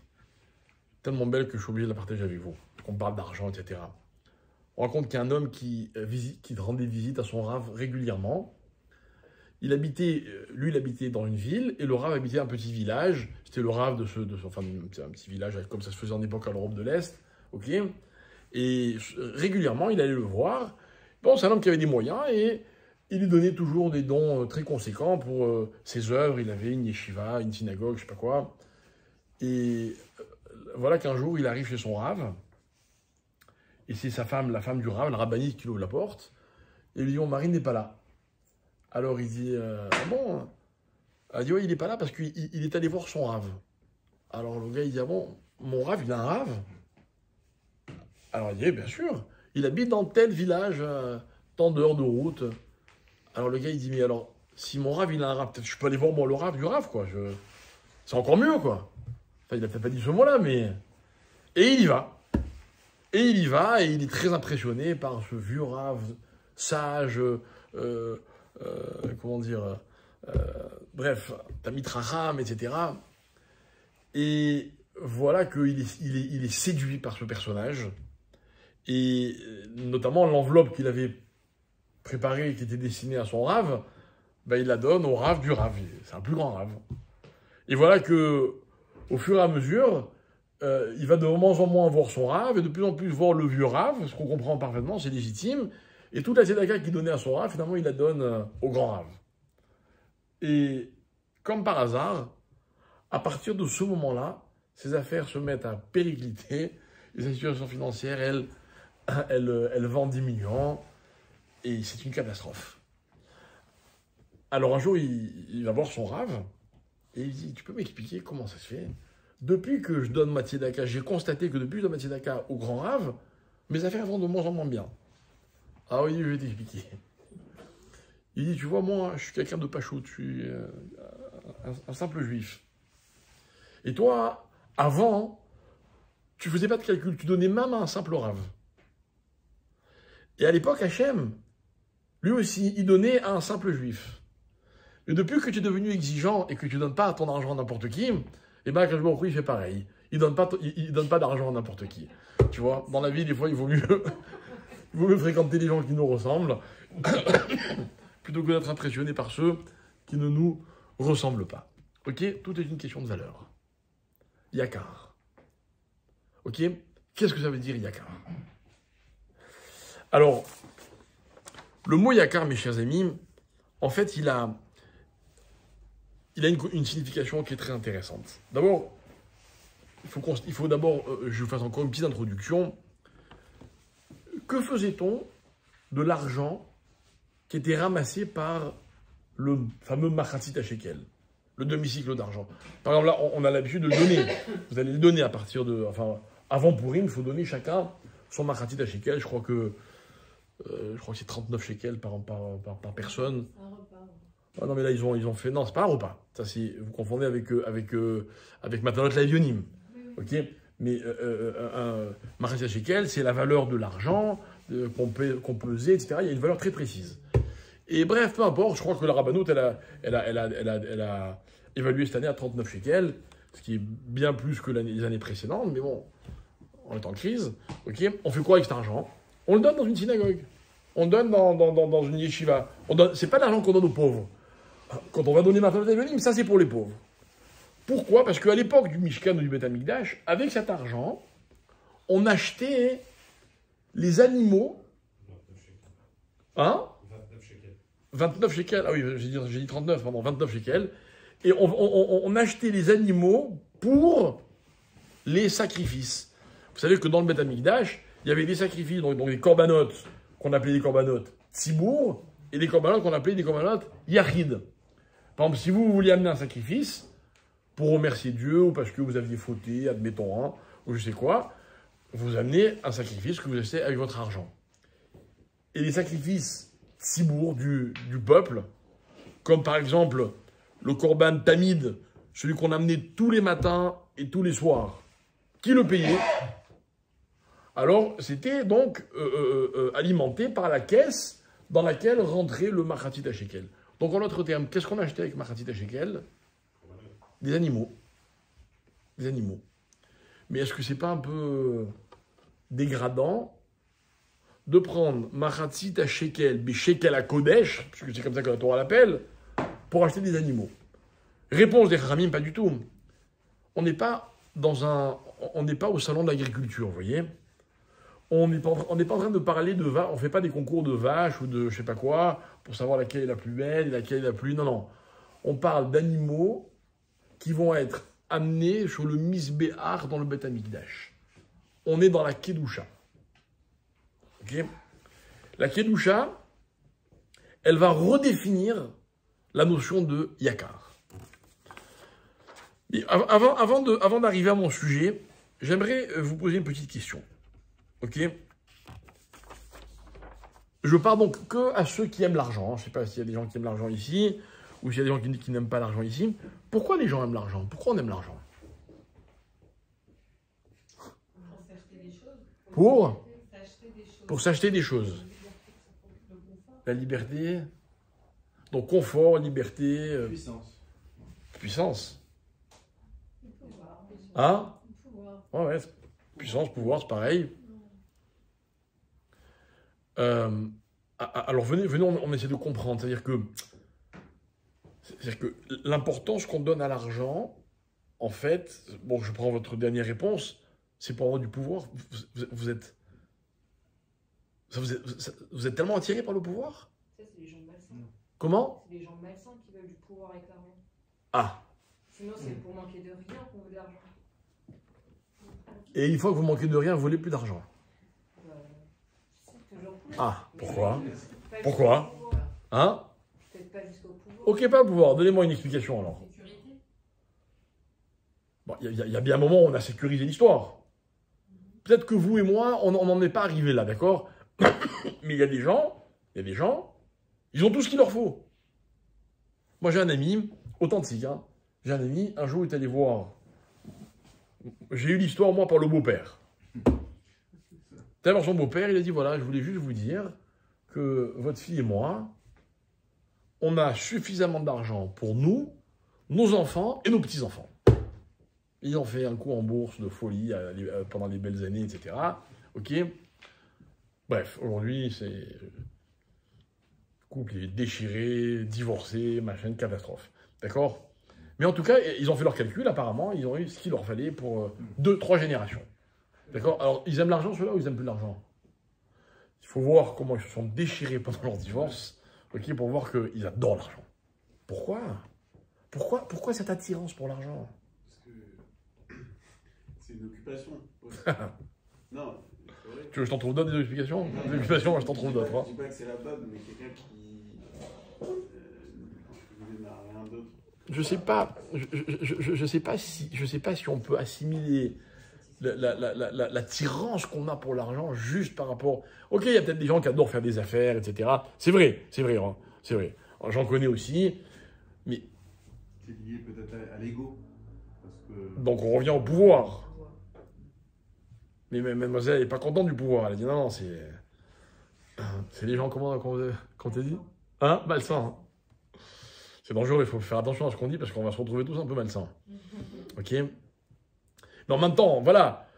Tellement belle que je suis obligé de la partager avec vous. On parle d'argent, etc. On raconte qu'il y a un homme qui rendait visite à son rave régulièrement. Il habitait dans une ville et le rave habitait un petit village. C'était le rave enfin, un petit village comme ça se faisait en époque à l'Europe de l'Est. Ok. Et régulièrement, il allait le voir. Bon, c'est un homme qui avait des moyens et il lui donnait toujours des dons très conséquents pour ses œuvres. Il avait une yeshiva, une synagogue, je sais pas quoi. Et voilà qu'un jour, il arrive chez son rave. Et c'est sa femme, la femme du rave, la rabbinite, qui ouvre la porte. Et il lui dit, mon mari n'est pas là. Alors il dit, ah bon? Elle dit, oui, il n'est pas là parce qu'il est allé voir son rave. Alors le gars, il dit, ah bon, mon rave, il a un rave? Alors il dit, bien sûr, il habite dans tel village, tant d'heures de route. Alors le gars, il dit, mais alors, si mon rave, il a un rave, peut-être je peux aller voir moi le rave du rave, quoi. C'est encore mieux, quoi. Enfin, il n'a peut-être pas dit ce mot-là, mais... Et il y va. Et il y va, et il est très impressionné par ce vieux rave sage, comment dire, bref, Tamit Raham, etc. Et voilà qu'il est séduit par ce personnage, et notamment l'enveloppe qu'il avait préparée, qui était destinée à son rave, ben, il la donne au Rav du Rav. C'est un plus grand Rav. Et voilà que, au fur et à mesure, il va de moins en moins voir son Rav et de plus en plus voir le vieux Rav, ce qu'on comprend parfaitement, c'est légitime. Et toute la tzedaka qu'il donnait à son Rav, finalement, il la donne au grand Rav. Et comme par hasard, à partir de ce moment-là, ses affaires se mettent à péricliter, et sa situation financière, elle vend 10 millions, et c'est une catastrophe. Alors un jour, il va voir son Rav, et il dit, tu peux m'expliquer comment ça se fait? Depuis que je donne ma tzedaka, j'ai constaté que depuis que je donne ma tzedaka au grand Rav, mes affaires vont de moins en moins bien. Ah oui, je vais t'expliquer. Il dit, tu vois, moi, je suis quelqu'un de pachout, je suis un simple juif. Et toi, avant, tu faisais pas de calcul, tu donnais même à un simple Rav. Et à l'époque, Hachem, lui aussi, il donnait à un simple juif. Et depuis que tu es devenu exigeant et que tu ne donnes pas ton argent à n'importe qui, et bien, Hachem, il fait pareil. Il donne pas d'argent à n'importe qui. Tu vois, dans la vie, des fois, il vaut mieux fréquenter les gens qui nous ressemblent, plutôt que d'être impressionné par ceux qui ne nous ressemblent pas. Ok? Tout est une question de valeur. Yakar. Ok? Qu'est-ce que ça veut dire Yakar? Alors, le mot Yakar, mes chers amis, en fait, il a une signification qui est très intéressante. D'abord, il faut d'abord, je fasse encore une petite introduction. Que faisait-on de l'argent qui était ramassé par le fameux Machatzit HaShekel, le demi-cycle d'argent? Par exemple, là, on a l'habitude de le donner. Vous allez le donner à partir de... Enfin, avant Pourim, il faut donner chacun son Machatzit HaShekel. Je crois que c'est 39 shekels par personne. Un repas. Ah non, mais là, ils ont fait... Non, c'est pas un repas. Ça, vous confondez avec Matanot Lavionim. Ok? Mais un Machatzit HaShekel, c'est la valeur de l'argent qu'on pesait, etc. Il y a une valeur très précise. Et bref, peu importe, je crois que la Rabbanout, elle a évalué cette année à 39 shekels, ce qui est bien plus que les années précédentes, mais bon, on est en crise. Ok, on fait quoi avec cet argent? On le donne dans une synagogue. On le donne dans une yeshiva. C'est pas l'argent qu'on donne aux pauvres. Quand on va donner Matanot Lavionim, ça c'est pour les pauvres. Pourquoi? Parce qu'à l'époque du Mishkan ou du Beth Amikdash, avec cet argent, on achetait les animaux. 29 shekels. Ah oui, j'ai dit 39, pardon, 29 shekels. Et on achetait les animaux pour les sacrifices. Vous savez que dans le Beth Amikdash, il y avait des sacrifices, donc des corbanotes, qu'on appelait des corbanotes tzibour, et des corbanotes qu'on appelait des corbanotes yachid. Par exemple, si vous vouliez amener un sacrifice, pour remercier Dieu, ou parce que vous aviez fauté, admettons, hein, ou je sais quoi, vous amenez un sacrifice que vous achetez avec votre argent. Et les sacrifices tzibour du peuple, comme par exemple le korban tamid, celui qu'on amenait tous les matins et tous les soirs, qui le payait? Alors, c'était donc alimenté par la caisse dans laquelle rentrait le Machatzit HaShekel. Donc, en d'autres termes, qu'est-ce qu'on achetait avec Machatzit HaShekel? Des animaux. Des animaux. Mais est-ce que c'est pas un peu dégradant de prendre Machatzit HaShekel, Shekel HaKodesh, puisque c'est comme ça que la Torah l'appelle, pour acheter des animaux? Réponse des Chachamim, pas du tout. On n'est pas au salon de l'agriculture, vous voyez. On n'est pas en train de parler de vaches, on ne fait pas des concours de vaches ou de je sais pas quoi, pour savoir laquelle est la plus belle et laquelle est la plus... Non, non. On parle d'animaux qui vont être amenés sur le Misbéach dans le Beth Amikdash. On est dans la Kedusha. Ok? La Kedusha, elle va redéfinir la notion de Yakar. Et avant d'arriver à mon sujet, j'aimerais vous poser une petite question. Ok? Je parle donc que à ceux qui aiment l'argent. Je ne sais pas s'il y a des gens qui aiment l'argent ici, ou s'il y a des gens qui n'aiment pas l'argent ici. Pourquoi les gens aiment l'argent? Pourquoi on aime l'argent? Pour s'acheter des choses. La liberté. Donc confort, liberté. Puissance. Hein? Ouais. Puissance, pouvoir, c'est pareil. Alors venez, on essaie de comprendre. C'est-à-dire que C'est-à-dire que l'importance qu'on donne à l'argent, en fait, bon, je prends votre dernière réponse, c'est pour avoir du pouvoir. Vous êtes tellement attiré par le pouvoir? Ça, c'est les gens malsains. Comment? C'est les gens malsains qui veulent du pouvoir avec l'argent. Ah. Sinon, c'est pour manquer de rien qu'on veut de l'argent. Et une fois que vous manquez de rien, vous voulez plus d'argent. C'est toujours plus. Ah, pourquoi? Pas Pourquoi? jusqu'au pouvoir. Hein? Peut-être pas jusqu'au pouvoir. Ok, pas le pouvoir. Donnez-moi une explication alors. Sécurité. Bon, il y a bien un moment où on a sécurisé l'histoire. Peut-être que vous et moi, on n'en est pas arrivé là, d'accord? Mais il y a des gens, ils ont tout ce qu'il leur faut. Moi, j'ai un ami, authentique, hein. J'ai un ami, un jour, il est allé voir. J'ai eu l'histoire, moi, par le beau-père. D'abord, son beau-père, il a dit, voilà, je voulais juste vous dire que votre fille et moi, on a suffisamment d'argent pour nous, nos enfants et nos petits-enfants. Ils ont fait un coup en bourse de folie pendant les belles années, etc. Ok. Bref, aujourd'hui, c'est... couple est déchiré, divorcé, machin, catastrophe. D'accord? Mais en tout cas, ils ont fait leur calcul, apparemment, ils ont eu ce qu'il leur fallait pour 2-3 générations. D'accord? Alors, ils aiment l'argent, ceux-là, ou ils n'aiment plus l'argent? Il faut voir comment ils se sont déchirés pendant leur divorce, ok, pour voir qu'ils adorent l'argent. Pourquoi? Pourquoi cette attirance pour l'argent? Parce que c'est une occupation. Non, c'est vrai. Tu veux que je t'en trouve d'autres, des explications? Des explications, je t'en trouve d'autres. Hein. Je dis pas que c'est la bonne, mais quelqu'un qui... je n'ai rien d'autre. Je sais pas si on peut assimiler l'attirance qu'on a pour l'argent juste par rapport... Ok, il y a peut-être des gens qui adorent faire des affaires, etc. C'est vrai, hein, c'est vrai. J'en connais aussi, mais... C'est lié peut-être à l'ego. Que... Donc on revient au pouvoir. Mais mademoiselle, elle n'est pas contente du pouvoir. Elle a dit non, c'est... C'est les gens, comment t'as dit? Hein? Malsain. C'est dangereux, il faut faire attention à ce qu'on dit parce qu'on va se retrouver tous un peu malsains. Ok? Mais en même temps, voilà.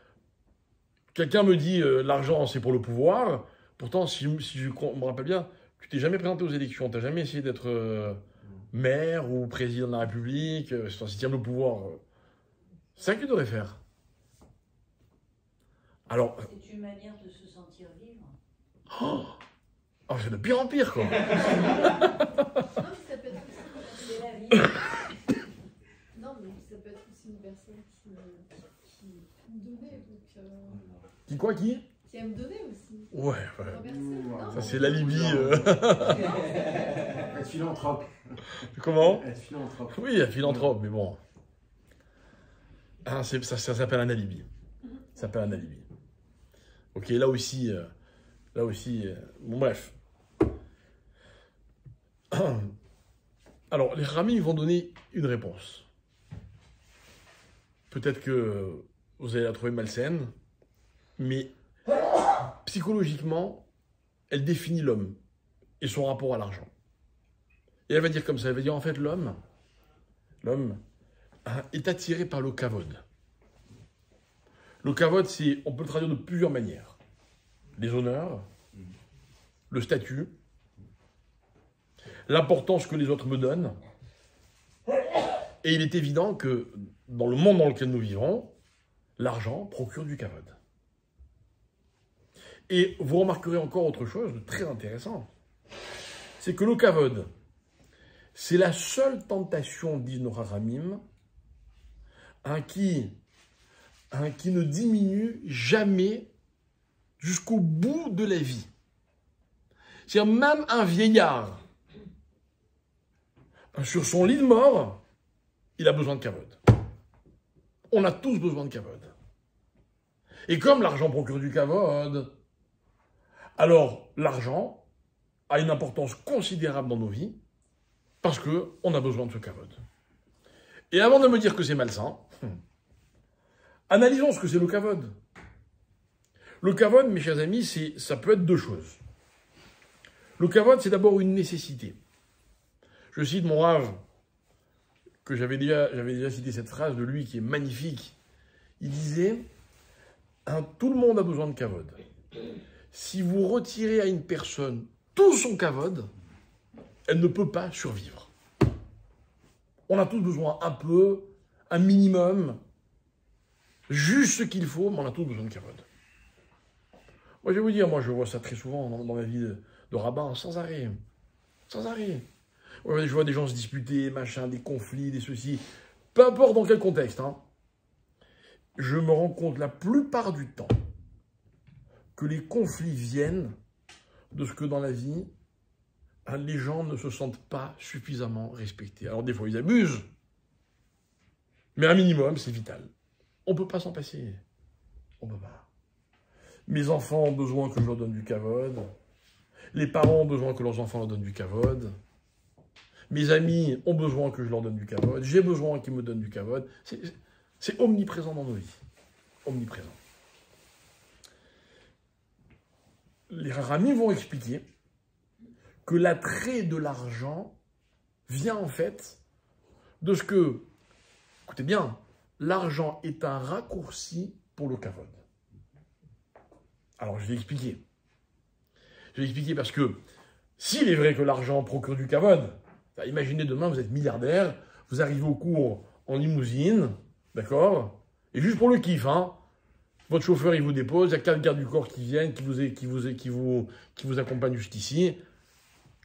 Quelqu'un me dit l'argent c'est pour le pouvoir. Pourtant, si je me rappelle bien, tu t'es jamais présenté aux élections, tu n'as jamais essayé d'être maire ou président de la République. Si tu aimes le pouvoir, c'est ça que tu devrais faire. Alors. C'est une manière de se sentir vivre. Oh, c'est de pire en pire, quoi. Non, mais ça peut être aussi... C'est la vie. Non, mais ça peut être aussi une personne qui aime donner. Donc, qui aime donner aussi. Ouais. Ça, c'est l'alibi. Être philanthrope. Comment? Être philanthrope. Oui, être philanthrope, mais bon. Ah, ça s'appelle un alibi. Ça s'appelle un alibi. Ok, là aussi, bon bref. Alors, les Ramis vont donner une réponse. Peut-être que vous allez la trouver malsaine, mais psychologiquement, elle définit l'homme et son rapport à l'argent. Et elle va dire comme ça, elle va dire en fait l'homme est attiré par le kavod. Le kavod, on peut le traduire de plusieurs manières. Les honneurs, le statut, l'importance que les autres me donnent. Et il est évident que dans le monde dans lequel nous vivons, l'argent procure du kavod. Et vous remarquerez encore autre chose de très intéressant. C'est que le kavod, c'est la seule tentation, disent nos Haramim, qui ne diminue jamais jusqu'au bout de la vie. C'est-à-dire même un vieillard, sur son lit de mort, il a besoin de kavod. On a tous besoin de kavod. Et comme l'argent procure du kavod, alors l'argent a une importance considérable dans nos vies parce qu'on a besoin de ce kavod. Et avant de me dire que c'est malsain, analysons ce que c'est le kavod. Le kavod, mes chers amis, ça peut être deux choses. Le kavod, c'est d'abord une nécessité. Je cite mon Rav, que j'avais déjà cité cette phrase de lui qui est magnifique. Il disait « Tout le monde a besoin de kavod. Si vous retirez à une personne tout son kavod, elle ne peut pas survivre. » On a tous besoin un peu, un minimum, juste ce qu'il faut, mais on a tous besoin de kavod. Moi, je vais vous dire, moi, je vois ça très souvent dans ma vie de rabbin, sans arrêt. Sans arrêt. Ouais, je vois des gens se disputer, machin, des conflits, des ceci. Peu importe dans quel contexte, hein. Je me rends compte la plupart du temps que les conflits viennent de ce que dans la vie, les gens ne se sentent pas suffisamment respectés. Alors des fois, ils abusent, mais un minimum, c'est vital. On ne peut pas s'en passer. On ne peut pas. Mes enfants ont besoin que je leur donne du kavod. Les parents ont besoin que leurs enfants leur donnent du kavod. Mes amis ont besoin que je leur donne du kavod. J'ai besoin qu'ils me donnent du kavod. C'est omniprésent dans nos vies. Omniprésent. Les Rachamim vont expliquer que l'attrait de l'argent vient en fait de ce que, écoutez bien, l'argent est un raccourci pour le kavod. Alors je vais expliquer. Je vais expliquer parce que s'il est vrai que l'argent procure du kavod, imaginez demain vous êtes milliardaire, vous arrivez au cours en limousine, d'accord, et juste pour le kiff, hein, votre chauffeur il vous dépose, il y a 4 gardes du corps qui viennent, qui vous accompagnent jusqu'ici.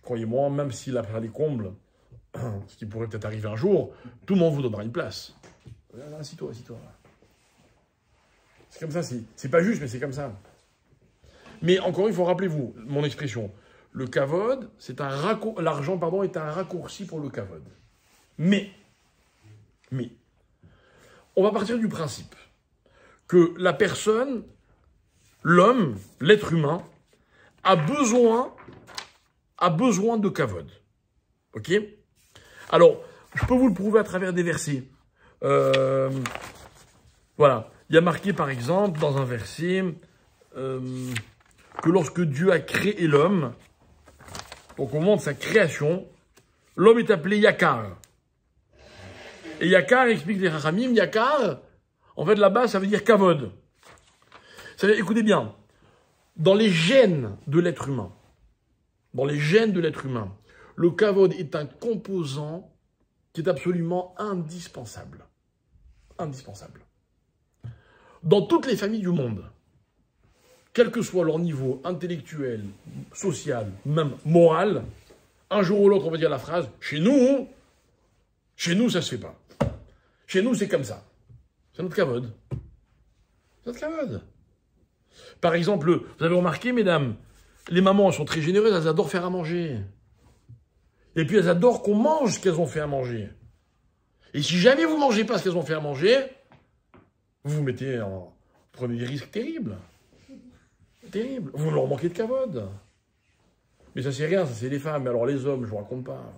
Croyez-moi, même s'il a pris les combles, ce qui pourrait peut-être arriver un jour, tout le monde vous donnera une place. Assis-toi, assis-toi. C'est comme ça, c'est pas juste, mais c'est comme ça. Mais encore, il faut rappelez-vous, mon expression, le kavod, l'argent, pardon, est un raccourci pour le kavod. Mais, on va partir du principe que la personne, l'homme, l'être humain, a besoin de kavod. Ok? Alors, je peux vous le prouver à travers des versets. Voilà. Il y a marqué, par exemple, dans un verset, que lorsque Dieu a créé l'homme, donc au moment de sa création, l'homme est appelé Yakar. Et Yakar, explique les Rachamim, Yakar, en fait, là-bas, ça veut dire kavod. Écoutez bien, dans les gènes de l'être humain, le kavod est un composant qui est absolument indispensable. Indispensable. Dans toutes les familles du monde, quel que soit leur niveau intellectuel, social, même moral, un jour ou l'autre, on va dire la phrase « Chez nous, ça se fait pas. Chez nous, c'est comme ça. » C'est notre kavod. C'est notre kavod. Par exemple, vous avez remarqué, mesdames, les mamans sont très généreuses, elles adorent faire à manger. Et puis elles adorent qu'on mange ce qu'elles ont fait à manger. Et si jamais vous ne mangez pas ce qu'elles ont fait à manger, vous prenez des risques terribles. Terribles. Vous leur manquez de kavod. Mais ça c'est rien, ça c'est les femmes. Mais alors les hommes, je ne vous raconte pas.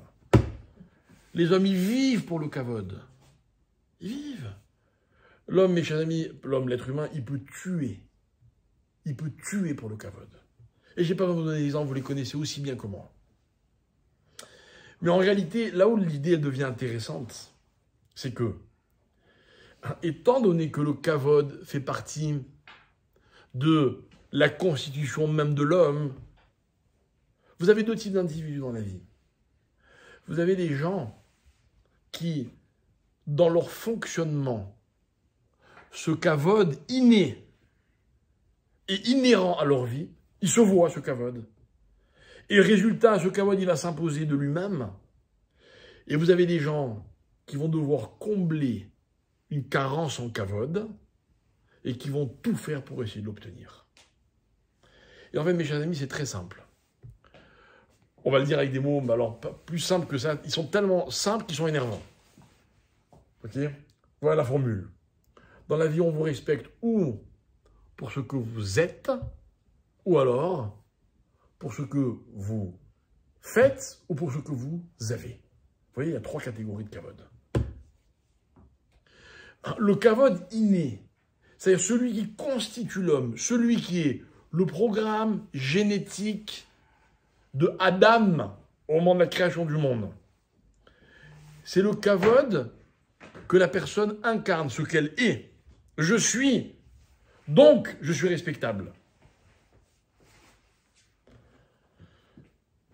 Les hommes, ils vivent pour le kavod. Ils vivent. L'homme, mes chers amis, l'être humain, il peut tuer. Il peut tuer pour le kavod. Et je n'ai pas besoin de vous donner des exemples, vous les connaissez aussi bien que moi. Mais en réalité, là où l'idée devient intéressante, c'est que, étant donné que le kavod fait partie de la constitution même de l'homme, vous avez deux types d'individus dans la vie. Vous avez des gens qui, dans leur fonctionnement, ce kavod inné et inhérent à leur vie, ils se voient ce kavod. Et résultat, ce kavod, il va s'imposer de lui-même. Et vous avez des gens qui vont devoir combler une carence en kavod et qui vont tout faire pour essayer de l'obtenir. Et en fait, mes chers amis, c'est très simple. On va le dire avec des mots, mais alors plus simples que ça. Ils sont tellement simples qu'ils sont énervants. Ok? Voilà la formule. Dans la vie, on vous respecte ou pour ce que vous êtes, ou alors pour ce que vous faites, ou pour ce que vous avez. Vous voyez, il y a 3 catégories de kavod. Le kavod inné, c'est-à-dire celui qui constitue l'homme, celui qui est le programme génétique de Adam au moment de la création du monde. C'est le kavod que la personne incarne, ce qu'elle est. Je suis, donc je suis respectable.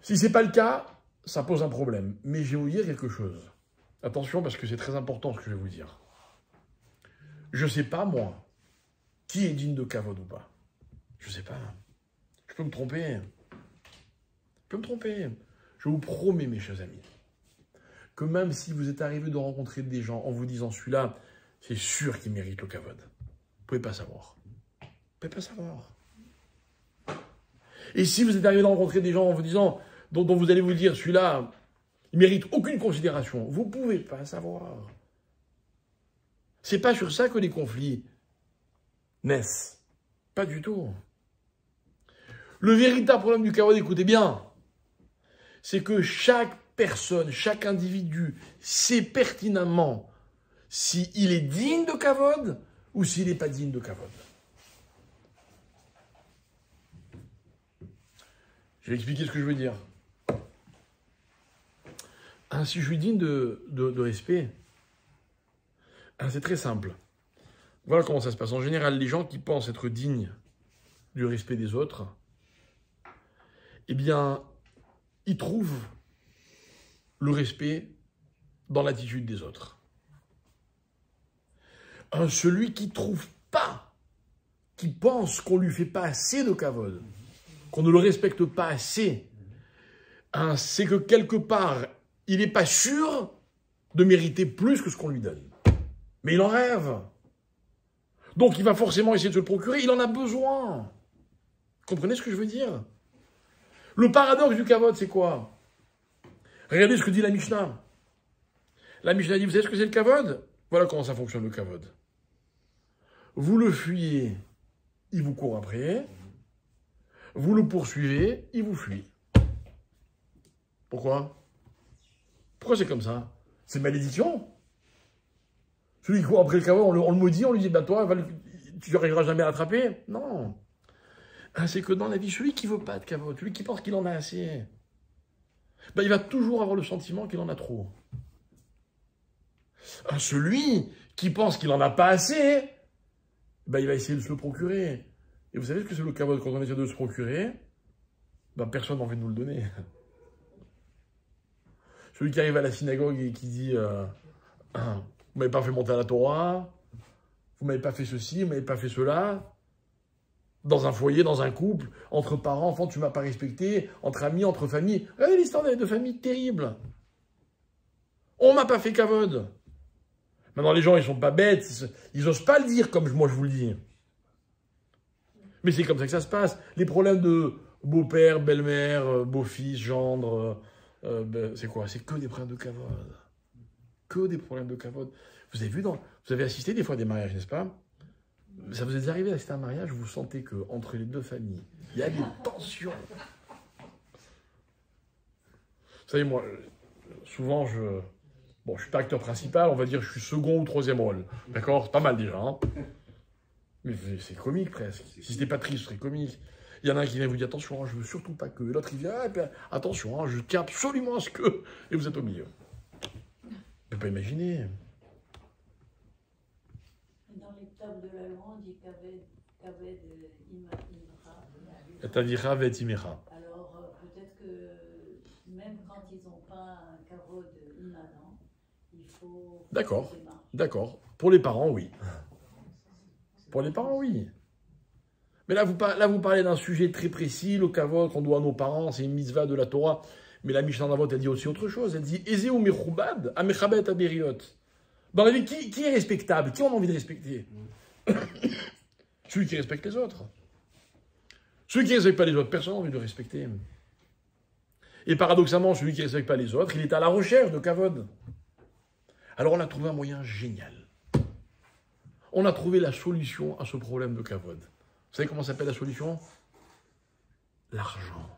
Si ce n'est pas le cas, ça pose un problème. Mais je vais vous dire quelque chose. Attention, parce que c'est très important ce que je vais vous dire. Je ne sais pas, moi, qui est digne de kavod ou pas. Je ne sais pas. Je peux me tromper. Je peux me tromper. Je vous promets, mes chers amis, que même si vous êtes arrivé de rencontrer des gens en vous disant celui-là, c'est sûr qu'il mérite le kavod. Vous ne pouvez pas savoir. Vous ne pouvez pas savoir. Et si vous êtes arrivé de rencontrer des gens en vous disant, dont vous allez vous dire celui-là, il mérite aucune considération, vous ne pouvez pas savoir. C'est pas sur ça que les conflits naissent. Pas du tout. Le véritable problème du kavod, écoutez bien, c'est que chaque personne, chaque individu sait pertinemment s'il est digne de kavod ou s'il n'est pas digne de kavod. Je vais expliquer ce que je veux dire. Si je suis digne de respect, c'est très simple. Voilà comment ça se passe. En général, les gens qui pensent être dignes du respect des autres, eh bien, ils trouvent le respect dans l'attitude des autres. Celui qui ne trouve pas, qui pense qu'on ne lui fait pas assez de kavod, qu'on ne le respecte pas assez, c'est que quelque part, il n'est pas sûr de mériter plus que ce qu'on lui donne. Mais il en rêve. Donc il va forcément essayer de se le procurer, il en a besoin. Comprenez ce que je veux dire? Le paradoxe du kavod, c'est quoi? Regardez ce que dit la Mishnah. La Mishnah dit, vous savez ce que c'est le kavod? Voilà comment ça fonctionne le kavod. Vous le fuyez, il vous court après. Vous le poursuivez, il vous fuit. Pourquoi? Pourquoi c'est comme ça? C'est une malédiction. Celui qui court après le kavod, on le maudit, on lui dit, ben toi, tu n'arriveras jamais à l'attraper. Non. C'est que dans la vie, celui qui ne veut pas de kavod, celui qui pense qu'il en a assez, ben, il va toujours avoir le sentiment qu'il en a trop. Celui qui pense qu'il n'en a pas assez, ben, il va essayer de se le procurer. Et vous savez ce que c'est le kavod quand on essaie de se procurer? Ben, personne n'a envie de nous le donner. Celui qui arrive à la synagogue et qui dit vous m'avez pas fait monter à la Torah, vous m'avez pas fait ceci, vous m'avez pas fait cela. Dans un foyer, dans un couple, entre parents, enfants, tu m'as pas respecté, entre amis, entre familles. Regardez l'histoire de famille terrible. On m'a pas fait kavod. Maintenant, les gens, ils sont pas bêtes, ils osent pas le dire comme moi je vous le dis. Mais c'est comme ça que ça se passe. Les problèmes de beau-père, belle-mère, beau-fils, gendre, c'est quoi? C'est que des problèmes de kavod. Que des problèmes de kavod. Vous avez vu, vous avez assisté des fois à des mariages, n'est-ce pas? Ça vous est arrivé d'assister à un mariage, vous sentez qu'entre les deux familles, il y a des tensions. Vous savez, moi, souvent, je ne suis pas acteur principal, on va dire que je suis second ou troisième rôle. D'accord? C'est pas mal déjà. Hein, mais c'est comique presque. Si c'était pas triste, ce serait comique. Il y en a un qui vient vous dire attention, je veux surtout pas que. L'autre il vient attention, je tiens absolument à ce que. Et vous êtes au milieu. On ne peut pas imaginer. Dans les tables de la loi, on dit kaved imra. Tavira vet imera. Alors peut-être que même quand ils n'ont pas un kavod immanent, il faut. D'accord, d'accord. Pour les parents, oui. Pour les parents, oui. Mais là, vous parlez d'un sujet très précis, le kavod qu'on doit à nos parents, c'est une mitzvah de la Torah. Mais la Mishnah d'Avot, elle dit aussi autre chose. Elle dit Ezeu mechubad, amechabet aberiot. Dans la vie, qui est respectable? Qui on a envie de respecter? Celui qui respecte les autres. Celui qui ne respecte pas les autres, personne n'a envie de le respecter. Et paradoxalement, celui qui ne respecte pas les autres, il est à la recherche de kavod. Alors on a trouvé un moyen génial. On a trouvé la solution à ce problème de kavod. Vous savez comment s'appelle la solution? L'argent.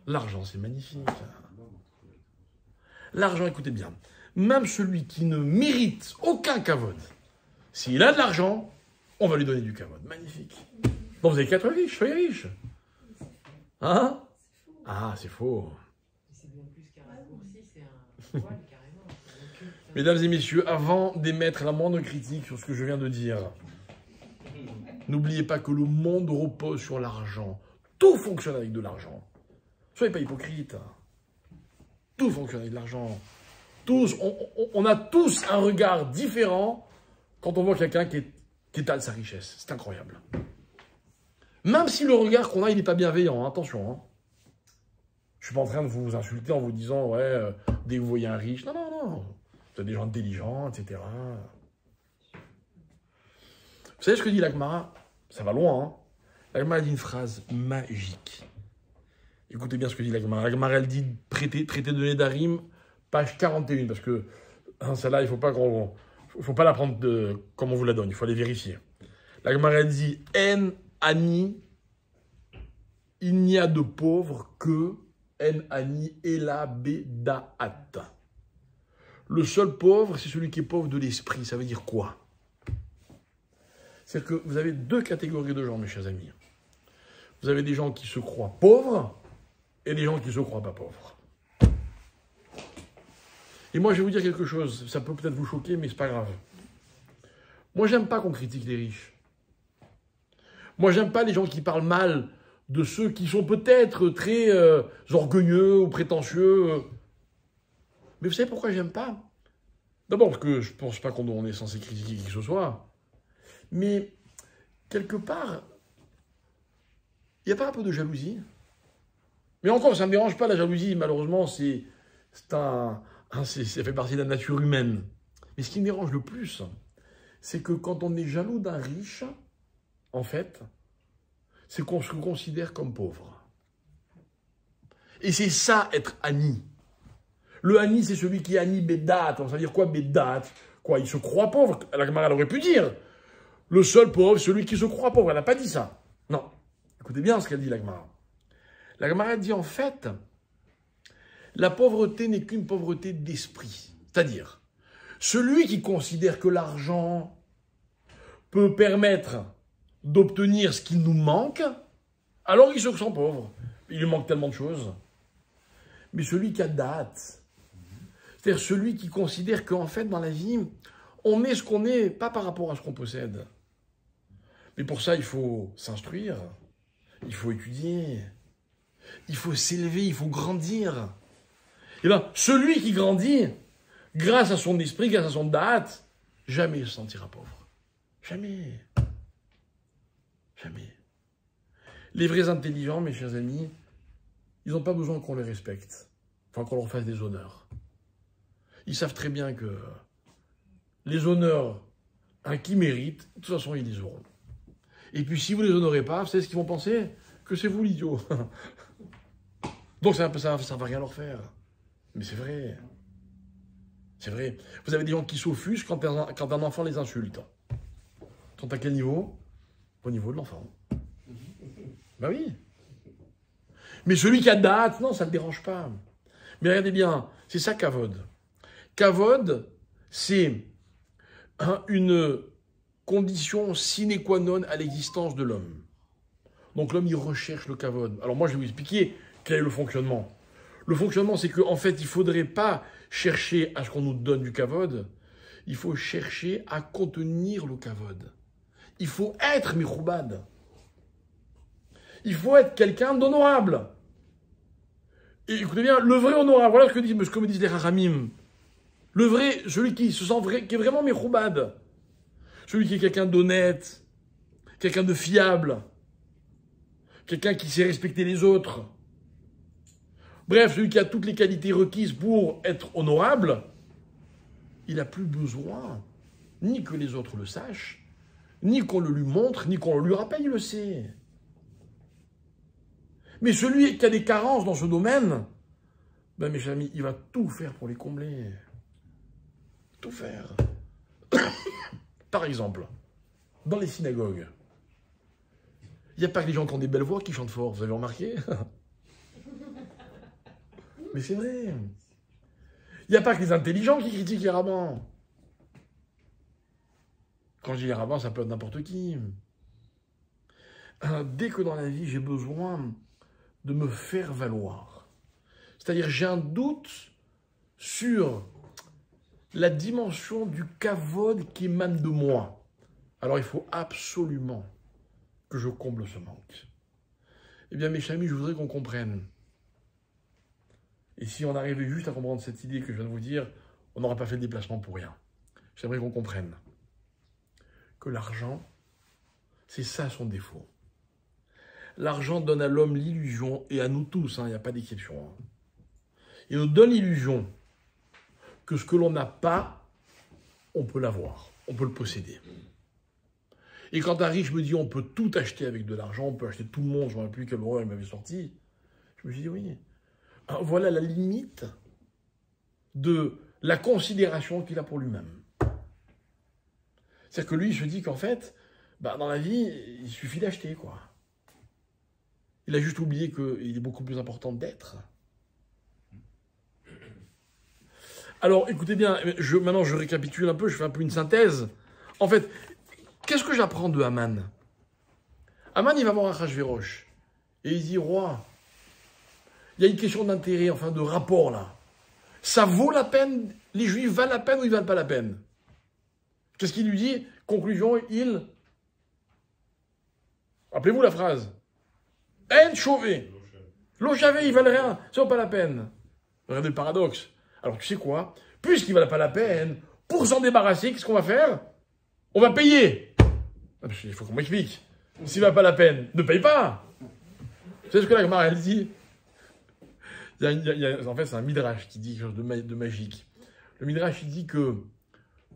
L'argent, c'est magnifique. L'argent, écoutez bien, même celui qui ne mérite aucun kavod, s'il a de l'argent, on va lui donner du kavod. Magnifique. Donc vous avez qu'à être riche, soyez riche. Hein? Ah, c'est faux. C'est bien plus qu'un raccourci, c'est un voile carrément. Mesdames et messieurs, avant d'émettre la moindre critique sur ce que je viens de dire, n'oubliez pas que le monde repose sur l'argent. Tout fonctionne avec de l'argent. Soyez pas hypocrite. Tout fonctionne avec de l'argent. on a tous un regard différent quand on voit quelqu'un qui étale sa richesse. C'est incroyable. Même si le regard qu'on a, il n'est pas bienveillant, hein, attention. Hein. Je ne suis pas en train de vous insulter en vous disant, ouais, dès que vous voyez un riche, non, non, non. Vous êtes des gens intelligents, etc. Vous savez ce que dit l'Agmara? Ça va loin, hein. L'Agmara dit une phrase magique. Écoutez bien ce que dit l'Agmara. L'Agmara, elle dit, traité de Nedarim, page 41, parce que hein, celle-là, il ne faut pas la prendre comme on vous la donne, il faut aller vérifier. L'Agmara, elle dit, En Ani, il n'y a de pauvre que En Ani Ela Bedaat. Le seul pauvre, c'est celui qui est pauvre de l'esprit. Ça veut dire quoi? C'est que vous avez deux catégories de gens, mes chers amis. Vous avez des gens qui se croient pauvres et des gens qui ne se croient pas pauvres. Et moi, je vais vous dire quelque chose. Ça peut peut-être vous choquer, mais c'est pas grave. Moi, j'aime pas qu'on critique les riches. Moi, j'aime pas les gens qui parlent mal de ceux qui sont peut-être très orgueilleux ou prétentieux. Mais vous savez pourquoi j'aime pas? D'abord parce que je pense pas qu'on est censé critiquer qui que ce soit. Mais, quelque part, il n'y a pas un peu de jalousie? Mais encore, ça ne me dérange pas, la jalousie, malheureusement, ça fait partie de la nature humaine. Mais ce qui me dérange le plus, c'est que quand on est jaloux d'un riche, en fait, c'est qu'on se considère comme pauvre. Et c'est ça, être Ani. Le Ani, c'est celui qui est Ani Bedat. Ça veut dire quoi, Bedat? Quoi, il se croit pauvre? La Gemara, elle aurait pu dire. Le seul pauvre, celui qui se croit pauvre. Elle n'a pas dit ça. Non. Écoutez bien ce qu'elle dit, la Gemara. La Gemara dit, en fait, la pauvreté n'est qu'une pauvreté d'esprit. C'est-à-dire, celui qui considère que l'argent peut permettre d'obtenir ce qui nous manque, alors il se sent pauvre. Il lui manque tellement de choses. Mais celui qui a date, c'est-à-dire celui qui considère qu'en fait, dans la vie, on est ce qu'on est, pas par rapport à ce qu'on possède. Mais pour ça, il faut s'instruire, il faut étudier, il faut s'élever, il faut grandir. Et bien, celui qui grandit, grâce à son esprit, grâce à son date, jamais il se sentira pauvre. Jamais. Jamais. Les vrais intelligents, mes chers amis, ils n'ont pas besoin qu'on les respecte, enfin qu'on leur fasse des honneurs. Ils savent très bien que les honneurs qu'ils méritent, de toute façon, ils les auront. Et puis, si vous ne les honorez pas, vous savez ce qu'ils vont penser? Que c'est vous l'idiot. Donc, ça ne va rien leur faire. Mais c'est vrai. C'est vrai. Vous avez des gens qui s'offusquent quand un enfant les insulte. Sont à quel niveau? Au niveau de l'enfant. Ben oui. Mais celui qui a date, non, ça ne le dérange pas. Mais regardez bien, c'est ça Kavod. Kavod, c'est une condition sine qua non à l'existence de l'homme. Donc l'homme, il recherche le Kavod. Alors moi, je vais vous expliquer quel est le fonctionnement. Le fonctionnement, c'est qu'en fait, il ne faudrait pas chercher à ce qu'on nous donne du Kavod. Il faut chercher à contenir le Kavod. Il faut être Michoubad. Il faut être quelqu'un d'honorable. Et écoutez bien, le vrai honorable, voilà ce que me disent les Rahamim. Le vrai, celui qui se sent vrai, qui est vraiment Michoubad. Celui qui est quelqu'un d'honnête, quelqu'un de fiable, quelqu'un qui sait respecter les autres. Bref, celui qui a toutes les qualités requises pour être honorable, il n'a plus besoin ni que les autres le sachent, ni qu'on le lui montre, ni qu'on le lui rappelle, il le sait. Mais celui qui a des carences dans ce domaine, ben mes amis, il va tout faire pour les combler. Tout faire. Par exemple, dans les synagogues, il n'y a pas que les gens qui ont des belles voix qui chantent fort, vous avez remarqué? Mais c'est vrai. Il n'y a pas que les intelligents qui critiquent les rabbins. Quand je dis les rabbins, ça peut être n'importe qui. Dès que dans la vie, j'ai besoin de me faire valoir, c'est-à-dire j'ai un doute sur la dimension du kavod qui émane de moi, alors il faut absolument que je comble ce manque. Eh bien, mes amis, je voudrais qu'on comprenne. Et si on arrivait juste à comprendre cette idée que je viens de vous dire, on n'aura pas fait le déplacement pour rien. J'aimerais qu'on comprenne que l'argent, c'est ça son défaut. L'argent donne à l'homme l'illusion, et à nous tous, il n'y a pas d'exception. Il nous donne l'illusion que ce que l'on n'a pas, on peut l'avoir, on peut le posséder. Et quand un riche me dit on peut tout acheter avec de l'argent, on peut acheter tout le monde, je ne me rappelle plus quel mot elle m'avait sorti, je me suis dit oui. Alors, voilà la limite de la considération qu'il a pour lui-même. C'est-à-dire que lui, il se dit qu'en fait, dans la vie, il suffit d'acheter, quoi. Il a juste oublié qu'il est beaucoup plus important d'être. Alors, écoutez bien, maintenant je récapitule un peu, je fais un peu une synthèse. En fait, qu'est-ce que j'apprends de Haman? Haman, il va voir Achashvérosh. Et il dit, roi, il y a une question d'intérêt, enfin de rapport là. Ça vaut la peine, les Juifs valent la peine ou ils ne valent pas la peine? Qu'est-ce qu'il lui dit? Conclusion, rappelez-vous la phrase. En chauvé. L'eau chavé, ils valent rien, ça vaut pas la peine. Regardez le paradoxe. Alors tu sais quoi? Puisqu'ils ne valent pas la peine, pour s'en débarrasser, qu'est-ce qu'on va faire? On va payer. Il faut qu'on m'explique. S'il ne valent pas la peine, ne paye pas. Vous savez ce que la Gemara, elle dit? En fait, c'est un midrash qui dit quelque chose de magique. Le midrash, il dit que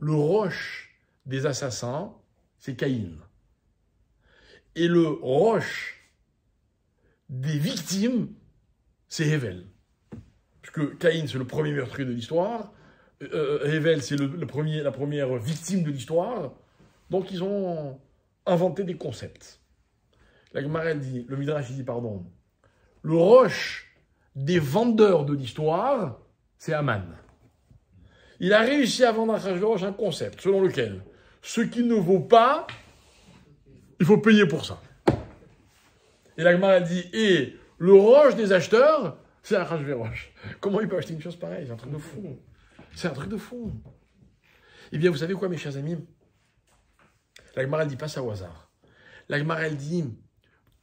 le roche des assassins, c'est Caïn. Et le roche des victimes, c'est Hével. Parce que Caïn, c'est le premier meurtrier de l'histoire. Hével, c'est la première victime de l'histoire. Donc, ils ont inventé des concepts. La Gemara, dit, le midrash, il dit, pardon, le roche des vendeurs de l'histoire, c'est Haman. Il a réussi à vendre à Achashvérosh un concept selon lequel ce qui ne vaut pas, il faut payer pour ça. Et la Gemara dit, et le roche des acheteurs, c'est Achashvérosh. Comment il peut acheter une chose pareille? C'est un truc de fou. C'est un truc de fou. Eh bien, vous savez quoi, mes chers amis? La Gemara, elle dit pas ça au hasard. La Gemara, elle dit,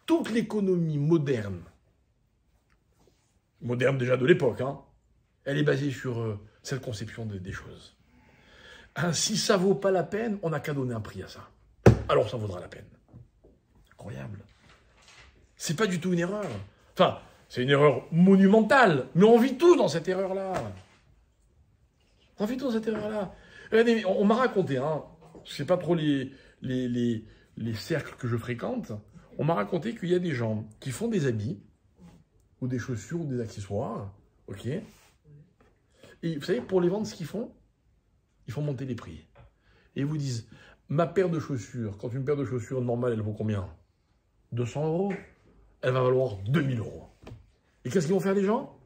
toute l'économie moderne déjà de l'époque, elle est basée sur cette conception des choses. Si ça vaut pas la peine, on n'a qu'à donner un prix à ça. Alors ça vaudra la peine. Incroyable. C'est pas du tout une erreur. Enfin, c'est une erreur monumentale, mais on vit tous dans cette erreur-là. On vit tous dans cette erreur-là. Regardez, on m'a raconté, c'est pas trop les cercles que je fréquente, on m'a raconté qu'il y a des gens qui font des habits, ou des chaussures, ou des accessoires, ok. Et vous savez, pour les vendre, ce qu'ils font, ils font monter les prix. Et ils vous disent, ma paire de chaussures, quand une paire de chaussures normale, elle vaut combien? 200 €. Elle va valoir 2000 €. Et qu'est-ce qu'ils vont faire les gens?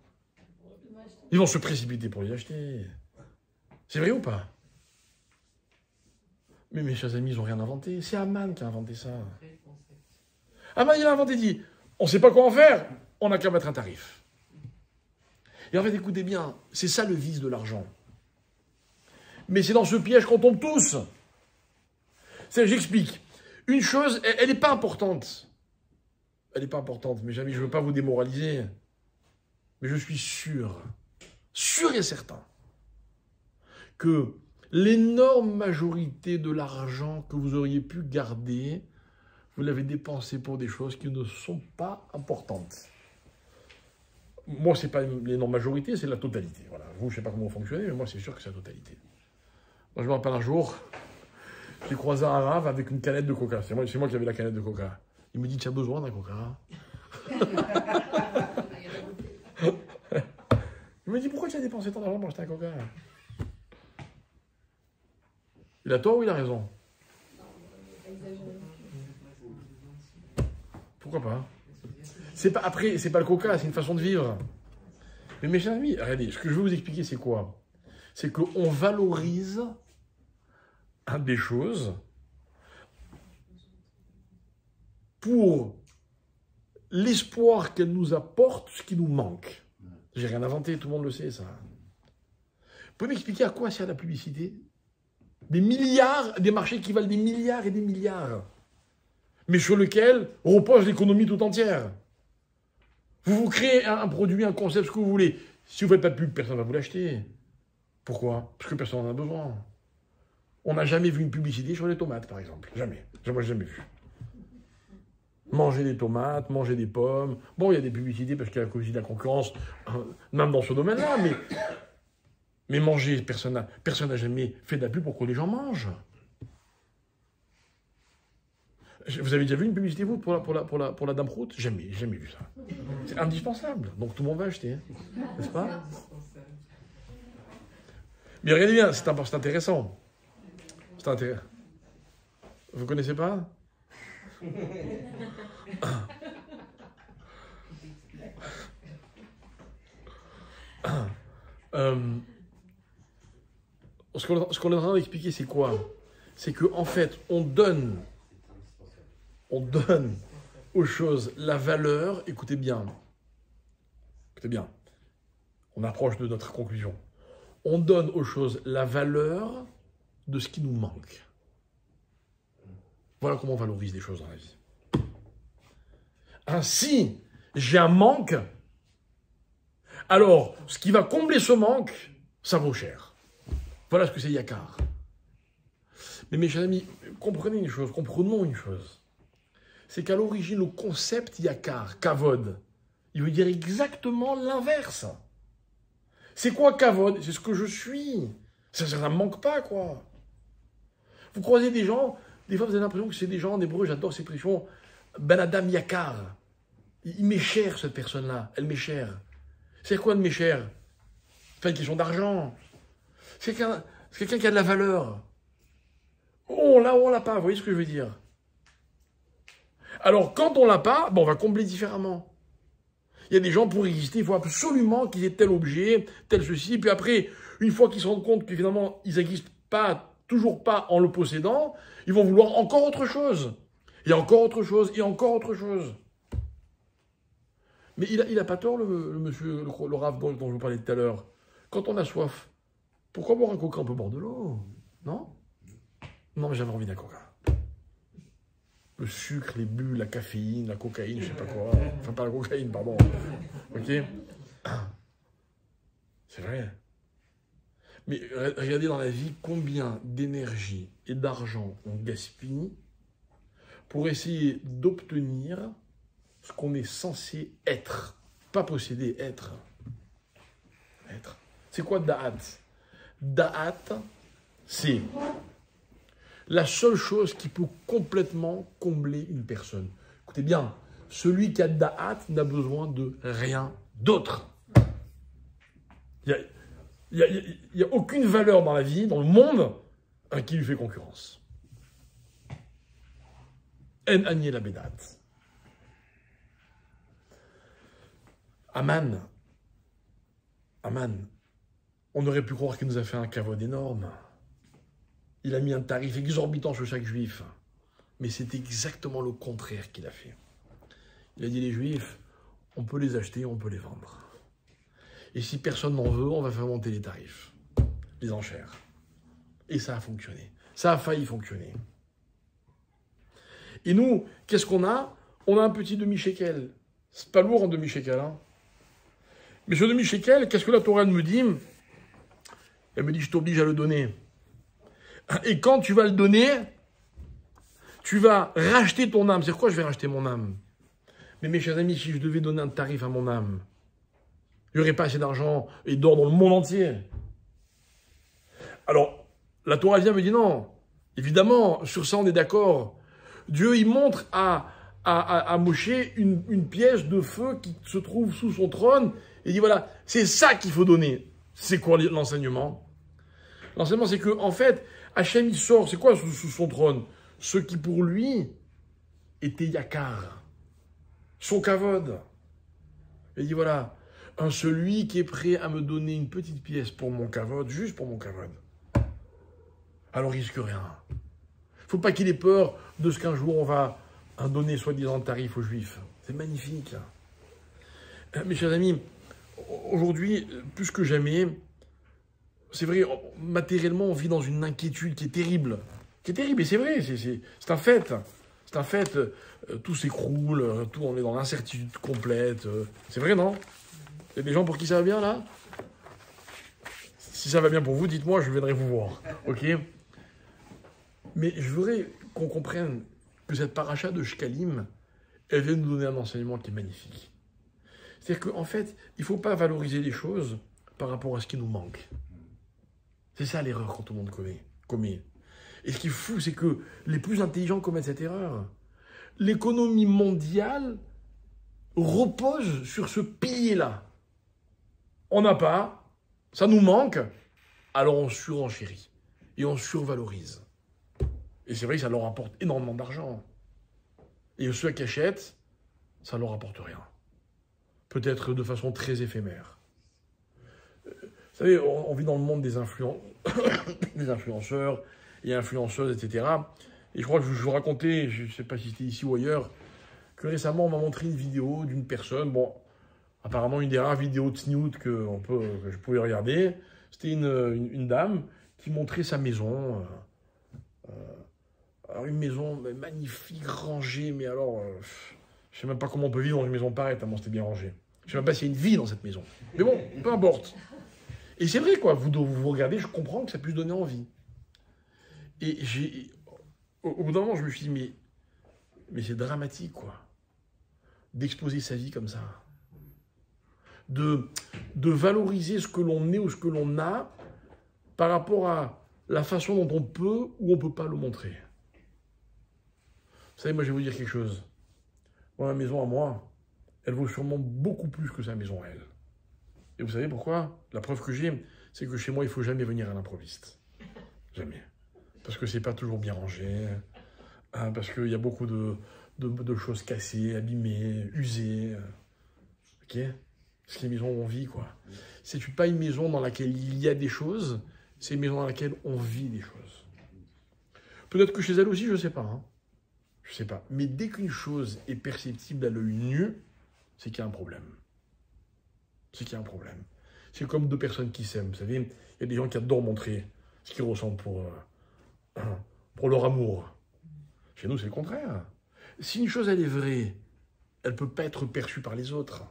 Ils vont se précipiter pour les acheter. C'est vrai ou pas? Mais mes chers amis, ils n'ont rien inventé. C'est Haman qui a inventé ça. Haman, il a inventé, dit, on ne sait pas quoi en faire, on n'a qu'à mettre un tarif. Et en fait, écoutez bien, c'est ça le vice de l'argent. Mais c'est dans ce piège qu'on tombe tous. J'explique. Une chose, elle n'est pas importante. Elle n'est pas importante, mes amis, je ne veux pas vous démoraliser. Mais je suis sûr et certain, que l'énorme majorité de l'argent que vous auriez pu garder, vous l'avez dépensé pour des choses qui ne sont pas importantes. Moi, ce n'est pas l'énorme majorité, c'est la totalité. Voilà. Vous, je ne sais pas comment vous fonctionnez, mais moi, c'est sûr que c'est la totalité. Moi, je me rappelle un jour, j'ai croisé un arabe avec une canette de coca. C'est moi qui avais la canette de coca. Il me dit, tu as besoin d'un coca? Il me dit, pourquoi tu as dépensé tant d'argent pour acheter un coca? Il a tort ou il a raison? Pourquoi pas? Après, c'est pas le coca, c'est une façon de vivre. Mais mes chers amis, regardez, ce que je veux vous expliquer, c'est quoi? C'est qu'on valorise des choses pour l'espoir qu'elles nous apportent ce qui nous manque. J'ai rien inventé, tout le monde le sait, ça. Vous pouvez m'expliquer à quoi sert la publicité? Des milliards, des marchés qui valent des milliards et des milliards, mais sur lesquels repose l'économie tout entière. Vous créez un produit, un concept, ce que vous voulez. Si vous ne faites pas de pub, personne ne va vous l'acheter. Pourquoi? Parce que personne n'en a besoin. On n'a jamais vu une publicité sur les tomates, par exemple. Jamais. Moi, jamais vu. Manger des tomates, manger des pommes. Bon, il y a des publicités parce qu'il y a aussi de la concurrence, même dans ce domaine-là, mais manger, personne n'a jamais fait de la pub pour que les gens mangent. Vous avez déjà vu une publicité, vous, pour la Dame Route? Jamais vu ça. C'est indispensable. Donc tout le monde va acheter, hein, n'est-ce pas? Mais regardez bien, c'est intéressant. C'est intéressant. Vous connaissez pas? Ce qu'on est en train d'expliquer, c'est quoi? C'est qu'en fait, on donne aux choses la valeur. Écoutez bien, on approche de notre conclusion. On donne aux choses la valeur de ce qui nous manque. Voilà comment on valorise les choses dans la vie. Ainsi, j'ai un manque, alors ce qui va combler ce manque, ça vaut cher. Voilà ce que c'est Yakar. Mais mes chers amis, comprenons une chose. C'est qu'à l'origine, le concept Yakar, Kavod, il veut dire exactement l'inverse. C'est quoi Kavod? C'est ce que je suis. Ça ne me manque pas, quoi. Vous croisez des gens, des fois vous avez l'impression que c'est des gens en hébreu, j'adore cette expression, Ben Adam Yakar. Il m'est cher, cette personne-là. Elle m'est chère. C'est quoi de m'est cher? C'est pas une question d'argent. C'est quelqu'un qui a de la valeur. On l'a ou on l'a pas, vous voyez ce que je veux dire? Alors, quand on l'a pas, on va combler différemment. Il y a des gens, pour exister, il faut absolument qu'ils aient tel objet, tel ceci, puis après, une fois qu'ils se rendent compte que finalement, ils n'existent pas, toujours pas en le possédant, ils vont vouloir encore autre chose. Et encore autre chose, et encore autre chose. Mais il a pas tort, le monsieur, le Rav dont je vous parlais tout à l'heure. Quand on a soif, pourquoi boire un coca? On peut boire de l'eau, non? Non, mais j'avais envie d'un coca. Le sucre, les bulles, la caféine, la cocaïne, je sais pas quoi. Enfin, pas la cocaïne, pardon. Ok? C'est vrai. Mais regardez dans la vie combien d'énergie et d'argent on gaspille pour essayer d'obtenir ce qu'on est censé être. Pas posséder, être. Être. C'est quoi Da'at? Da'at, c'est la seule chose qui peut complètement combler une personne. Écoutez bien, celui qui a Da'at n'a besoin de rien d'autre. Il n'y a aucune valeur dans la vie, dans le monde, qui lui fait concurrence. En Aniel Abedat. Aman, on aurait pu croire qu'il nous a fait un kavod énorme. Il a mis un tarif exorbitant sur chaque juif. Mais c'est exactement le contraire qu'il a fait. Il a dit, les juifs, on peut les acheter, on peut les vendre. Et si personne n'en veut, on va faire monter les tarifs, les enchères. Et ça a fonctionné. Ça a failli fonctionner. Et nous, qu'est-ce qu'on a? On a un petit demi-shekel. C'est pas lourd en demi-shekel, hein. Mais ce demi-shekel, qu'est-ce que la Torah me dit? Elle me dit, je t'oblige à le donner. Et quand tu vas le donner, tu vas racheter ton âme. C'est quoi je vais racheter mon âme? Mais mes chers amis, si je devais donner un tarif à mon âme, il n'y aurait pas assez d'argent et d'or dans le monde entier. Alors, la Torah vient me dit non. Évidemment, sur ça on est d'accord. Dieu, il montre à Moshe une pièce de feu qui se trouve sous son trône et il dit voilà, c'est ça qu'il faut donner. C'est quoi l'enseignement? L'enseignement, c'est que, en fait, Hachem, il sort, c'est quoi sous son trône? Ce qui pour lui était Yakar, son kavod. Il dit voilà, celui qui est prêt à me donner une petite pièce pour mon kavod, juste pour mon kavod, alors il risque rien. Il ne faut pas qu'il ait peur de ce qu'un jour on va donner soi-disant tarif aux juifs. C'est magnifique. Mes chers amis, aujourd'hui, plus que jamais, c'est vrai, matériellement, on vit dans une inquiétude qui est terrible. Et c'est vrai, c'est un fait. C'est un fait, tout s'écroule, on est dans l'incertitude complète. C'est vrai, non? Il y a des gens pour qui ça va bien, là? Si ça va bien pour vous, dites-moi, je viendrai vous voir. Ok? Mais je voudrais qu'on comprenne que cette paracha de Shkalim, elle vient nous donner un enseignement qui est magnifique. C'est-à-dire qu'en fait, il ne faut pas valoriser les choses par rapport à ce qui nous manque. C'est ça l'erreur que tout le monde commet. Et ce qui est fou, c'est que les plus intelligents commettent cette erreur. L'économie mondiale repose sur ce pilier-là. On n'a pas, ça nous manque, alors on surenchérit et on survalorise. Et c'est vrai que ça leur apporte énormément d'argent. Et ceux qui achètent, ça ne leur apporte rien. Peut-être de façon très éphémère. Vous savez, on vit dans le monde des influenceurs et influenceuses, etc. Et je crois que je vous racontais, je ne sais pas si c'était ici ou ailleurs, que récemment on m'a montré une vidéo d'une personne, bon, apparemment une des rares vidéos de Snooze que je pouvais regarder. C'était une dame qui montrait sa maison. Alors une maison magnifique, rangée, mais alors, je ne sais même pas comment on peut vivre dans une maison pareille, tellement c'était bien rangé. Je ne sais même pas s'il y a une vie dans cette maison. Mais bon, peu importe. Et c'est vrai, quoi, vous regardez, je comprends que ça puisse donner envie. Et au bout d'un moment, je me suis dit, mais c'est dramatique, quoi, d'exposer sa vie comme ça. De valoriser ce que l'on est ou ce que l'on a par rapport à la façon dont on peut ou on ne peut pas le montrer. Vous savez, moi, je vais vous dire quelque chose. Moi, ma maison à moi, elle vaut sûrement beaucoup plus que sa maison à elle. Et vous savez pourquoi? La preuve que j'ai, c'est que chez moi, il ne faut jamais venir à l'improviste. Jamais. Parce que c'est pas toujours bien rangé, hein, parce qu'il y a beaucoup de choses cassées, abîmées, usées. Ok? C'est les maisons où on vit, quoi. C'est pas une maison dans laquelle il y a des choses, c'est une maison dans laquelle on vit des choses. Peut-être que chez elle aussi, je ne sais pas. Hein. Je ne sais pas. Mais dès qu'une chose est perceptible à l'œil nu, c'est qu'il y a un problème. C'est qu'il y a un problème. C'est comme deux personnes qui s'aiment. Vous savez, il y a des gens qui adorent montrer ce qu'ils ressentent pour leur amour. Chez nous, c'est le contraire. Si une chose, elle est vraie, elle ne peut pas être perçue par les autres.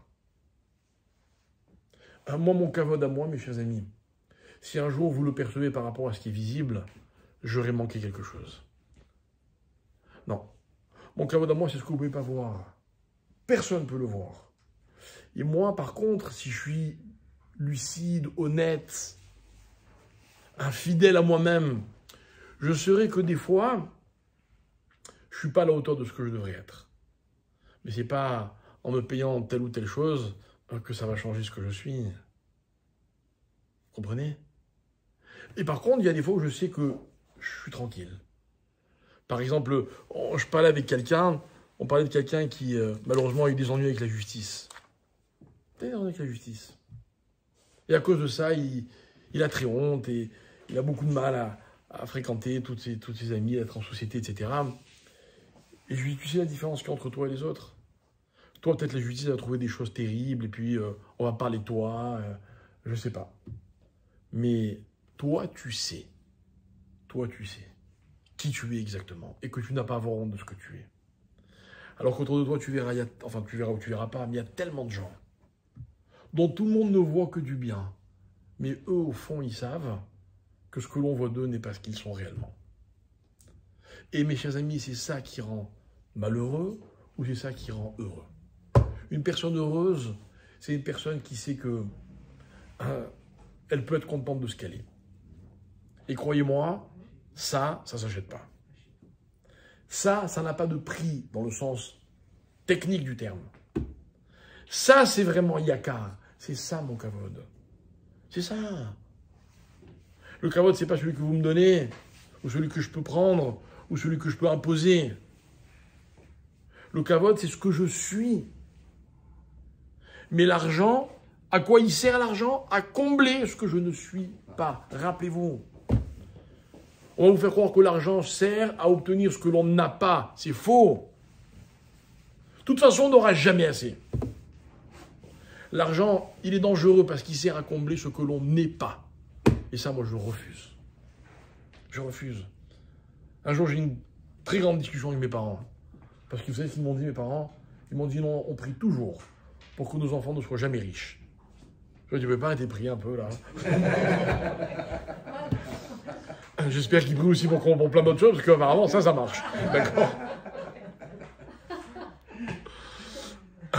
Moi, mon kavod à moi, mes chers amis, si un jour vous le percevez par rapport à ce qui est visible, j'aurais manqué quelque chose. Non. Mon kavod à moi, c'est ce que vous ne pouvez pas voir. Personne ne peut le voir. Et moi, par contre, si je suis lucide, honnête, infidèle à moi-même, je saurai que des fois, je ne suis pas à la hauteur de ce que je devrais être. Mais ce n'est pas en me payant telle ou telle chose que ça va changer ce que je suis. Vous comprenez? Et par contre, il y a des fois où je sais que je suis tranquille. Par exemple, je parlais avec quelqu'un, on parlait de quelqu'un qui, malheureusement, a eu des ennuis avec la justice. Des ennuis avec la justice. Et à cause de ça, il a très honte et il a beaucoup de mal à fréquenter toutes ses amis, à être en société, etc. Et je lui dis, tu sais la différence qu'il y a entre toi et les autres? Toi, peut-être la justice a trouvé des choses terribles, et puis on va parler de toi, je ne sais pas. Mais toi, tu sais qui tu es exactement, et que tu n'as pas à avoir honte de ce que tu es. Alors qu'autour de toi, tu verras ou tu verras pas, mais il y a tellement de gens dont tout le monde ne voit que du bien. Mais eux, au fond, ils savent que ce que l'on voit d'eux n'est pas ce qu'ils sont réellement. Et mes chers amis, c'est ça qui rend malheureux ou c'est ça qui rend heureux. Une personne heureuse, c'est une personne qui sait que elle peut être contente de ce qu'elle est. Et croyez-moi, ça ne s'achète pas. Ça n'a pas de prix dans le sens technique du terme. Ça, c'est vraiment yakar. C'est ça, mon kavod. C'est ça. Le kavod, c'est pas celui que vous me donnez, ou celui que je peux prendre, ou celui que je peux imposer. Le kavod, c'est ce que je suis. Mais l'argent, à quoi il sert l'argent? À combler ce que je ne suis pas. Rappelez-vous. On va vous faire croire que l'argent sert à obtenir ce que l'on n'a pas. C'est faux. De toute façon, on n'aura jamais assez. L'argent, il est dangereux parce qu'il sert à combler ce que l'on n'est pas. Et ça, moi, je refuse. Je refuse. Un jour, j'ai eu une très grande discussion avec mes parents. Parce que vous savez ce qu'ils m'ont dit, mes parents? Ils m'ont dit non, on prie toujours pour que nos enfants ne soient jamais riches. Tu peux pas arrêter de prier un peu, là. J'espère qu'il prie aussi pour plein d'autres choses, parce qu'apparemment, ça marche. D'accord.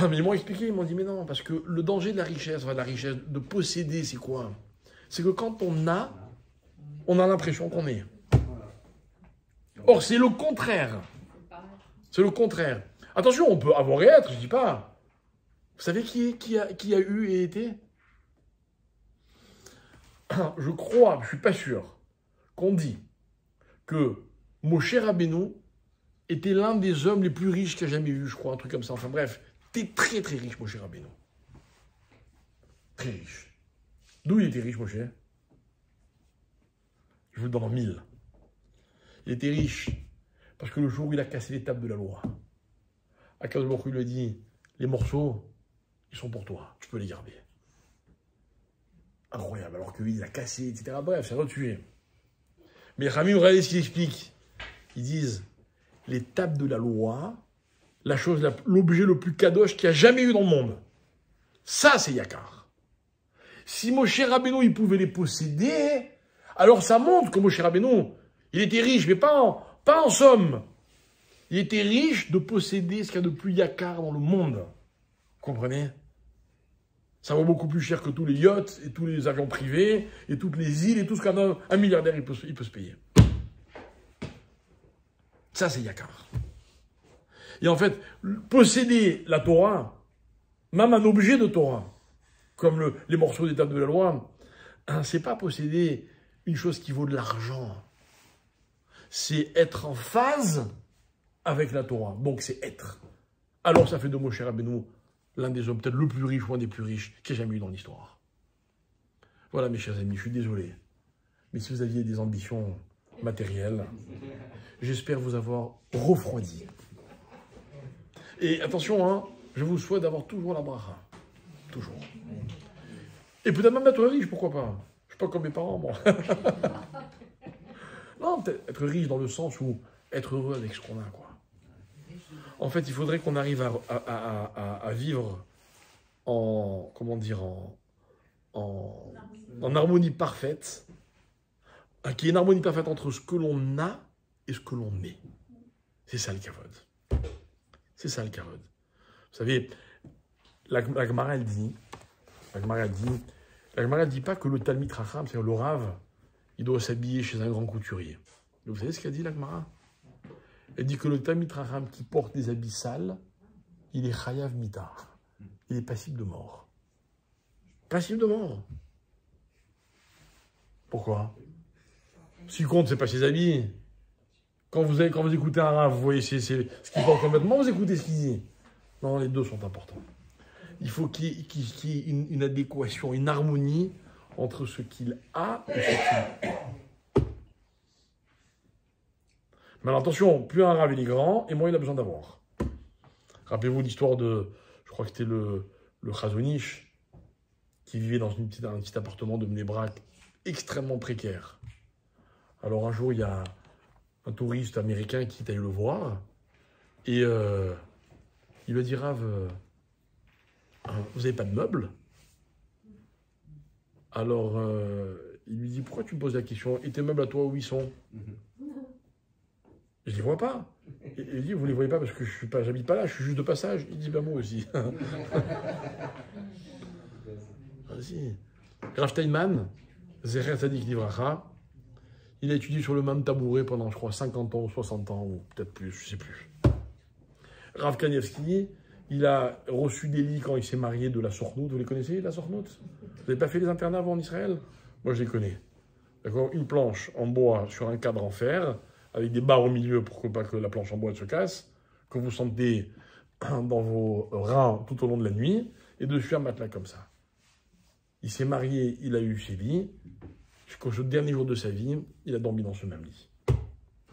Mais ils m'ont expliqué, ils m'ont dit, mais non, parce que le danger de la richesse, de posséder, c'est quoi? C'est que quand on a l'impression qu'on est. Or, c'est le contraire. C'est le contraire. Attention, on peut avoir et être, je dis pas. Vous savez qui a eu et été? Je crois, je suis pas sûr, qu'on dit que Moshe Rabbeinu était l'un des hommes les plus riches qu'il a jamais eu, je crois, un truc comme ça. Enfin bref, t'es très très riche, Moshe Rabbeinu. Très riche. D'où il était riche, Moshe? Je vous le donne en 1000. Il était riche parce que le jour où il a cassé les tables de la loi, Akadosh Baruch Hu lui a dit, les morceaux, ils sont pour toi, tu peux les garder. Incroyable, alors que lui, il a cassé, etc. Bref, c'est retué. Mais Rami, regardez ce qu'ils expliquent. Ils disent, les tables de la loi, l'objet le plus kadosh qu'il y a jamais eu dans le monde. Ça, c'est Yakar. Si Moshe Rabbeinu, il pouvait les posséder, alors ça montre que Moshe Rabbeinu, il était riche, mais pas en somme. Il était riche de posséder ce qu'il y a de plus Yakar dans le monde. Vous comprenez? Ça vaut beaucoup plus cher que tous les yachts et tous les avions privés et toutes les îles et tout ce qu'un milliardaire il peut se payer. Ça, c'est Yakar. Et en fait, posséder la Torah, même un objet de Torah, comme les morceaux des tables de la loi, c'est pas posséder une chose qui vaut de l'argent. C'est être en phase avec la Torah. Donc, c'est être. Alors, ça fait de Moshe Rabbeinu l'un des hommes peut-être le plus riche ou un des plus riches qu'il y ait jamais eu dans l'histoire. Voilà, mes chers amis, je suis désolé. Mais si vous aviez des ambitions matérielles, j'espère vous avoir refroidi. Et attention, hein, je vous souhaite d'avoir toujours la bracha. Toujours. Et peut-être même être riche, pourquoi pas? Je ne suis pas comme mes parents, moi. Non, peut-être être riche dans le sens où être heureux avec ce qu'on a, quoi. En fait, il faudrait qu'on arrive à vivre en harmonie parfaite, qu'il y ait une harmonie parfaite entre ce que l'on a et ce que l'on est. C'est ça le kavod. C'est ça le kavod. Vous savez, la Gemara, elle dit pas que le Talmid Chacham, c'est-à-dire le Rav, il doit s'habiller chez un grand couturier. Vous savez ce qu'a dit la Gemara? Elle dit que le Talmid Chacham qui porte des habits sales, il est chayav mita. Il est passible de mort. Passible de mort. Pourquoi? Ce qui compte, c'est pas ses habits. Quand vous écoutez un Rav, vous voyez ce qu'il porte complètement, vous écoutez ce qu'il dit. Non, les deux sont importants. Il faut qu'il y ait une adéquation, une harmonie entre ce qu'il a et ce qu'il est. Mais alors attention, plus un Rav il est grand, et moins il a besoin d'avoir. Rappelez-vous l'histoire de, je crois que c'était le Chazonish, qui vivait dans un petit appartement de Bnei Brak, extrêmement précaire. Alors un jour, il y a un touriste américain qui est allé le voir, et il lui a dit, Rav, vous n'avez pas de meubles? Alors, il lui dit, pourquoi tu me poses la question? Et tes meubles à toi, où ils sont? Je ne les vois pas. Et il dit, vous ne les voyez pas parce que je n'habite pas là, je suis juste de passage. Il dit, ben moi aussi. Vas-y. Rav Steinman, Zecher Tzadik Livracha, il a étudié sur le même tabouret pendant, je crois, 50 ans ou 60 ans, ou peut-être plus, je ne sais plus. Rav Kanievski, il a reçu des lits quand il s'est marié de la Sornout. Vous les connaissez, la Sornout? Vous n'avez pas fait les internats avant en Israël? Moi, je les connais. D'accord? Une planche en bois sur un cadre en fer, avec des barres au milieu pour que pas que la planche en bois se casse, que vous sentez dans vos reins tout au long de la nuit, et dessus un matelas comme ça. Il s'est marié, il a eu ses lits, jusqu'au dernier jour de sa vie, il a dormi dans ce même lit.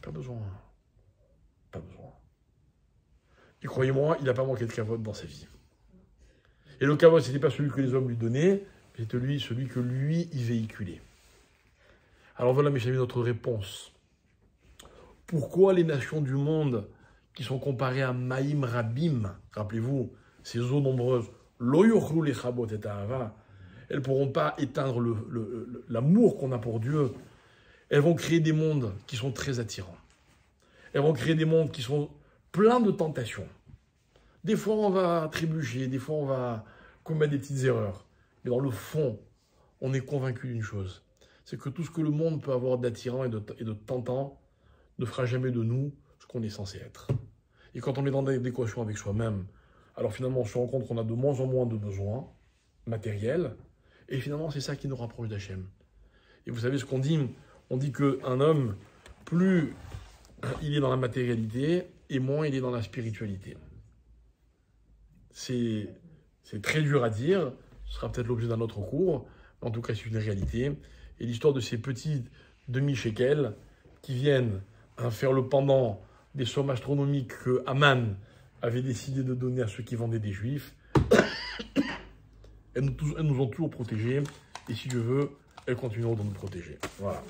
Pas besoin. Pas besoin. Et croyez-moi, il n'a pas manqué de kavod dans sa vie. Et le kavod, ce n'était pas celui que les hommes lui donnaient, mais c'était celui que lui, il véhiculait. Alors voilà, mes amis, notre réponse. Pourquoi les nations du monde qui sont comparées à Maïm Rabim, rappelez-vous, ces eaux nombreuses, Lo yochlu lechabot et ahava, elles ne pourront pas éteindre l'amour qu'on a pour Dieu. Elles vont créer des mondes qui sont très attirants. Elles vont créer des mondes qui sont pleins de tentations. Des fois, on va trébucher, des fois, on va commettre des petites erreurs. Mais dans le fond, on est convaincu d'une chose. C'est que tout ce que le monde peut avoir d'attirant et de tentant ne fera jamais de nous ce qu'on est censé être. Et quand on est dans l'équation avec soi-même, alors finalement, on se rend compte qu'on a de moins en moins de besoins matériels. Et finalement, c'est ça qui nous rapproche d'Hachem. Et vous savez ce qu'on dit? On dit qu'un homme, plus il est dans la matérialité, et moins il est dans la spiritualité. C'est très dur à dire, ce sera peut-être l'objet d'un autre cours, mais en tout cas c'est une réalité. Et l'histoire de ces petits demi-shekels qui viennent faire le pendant des sommes astronomiques que Haman avait décidé de donner à ceux qui vendaient des juifs, elles nous ont toujours protégés, et si Dieu veut, elles continueront de nous protéger. Voilà.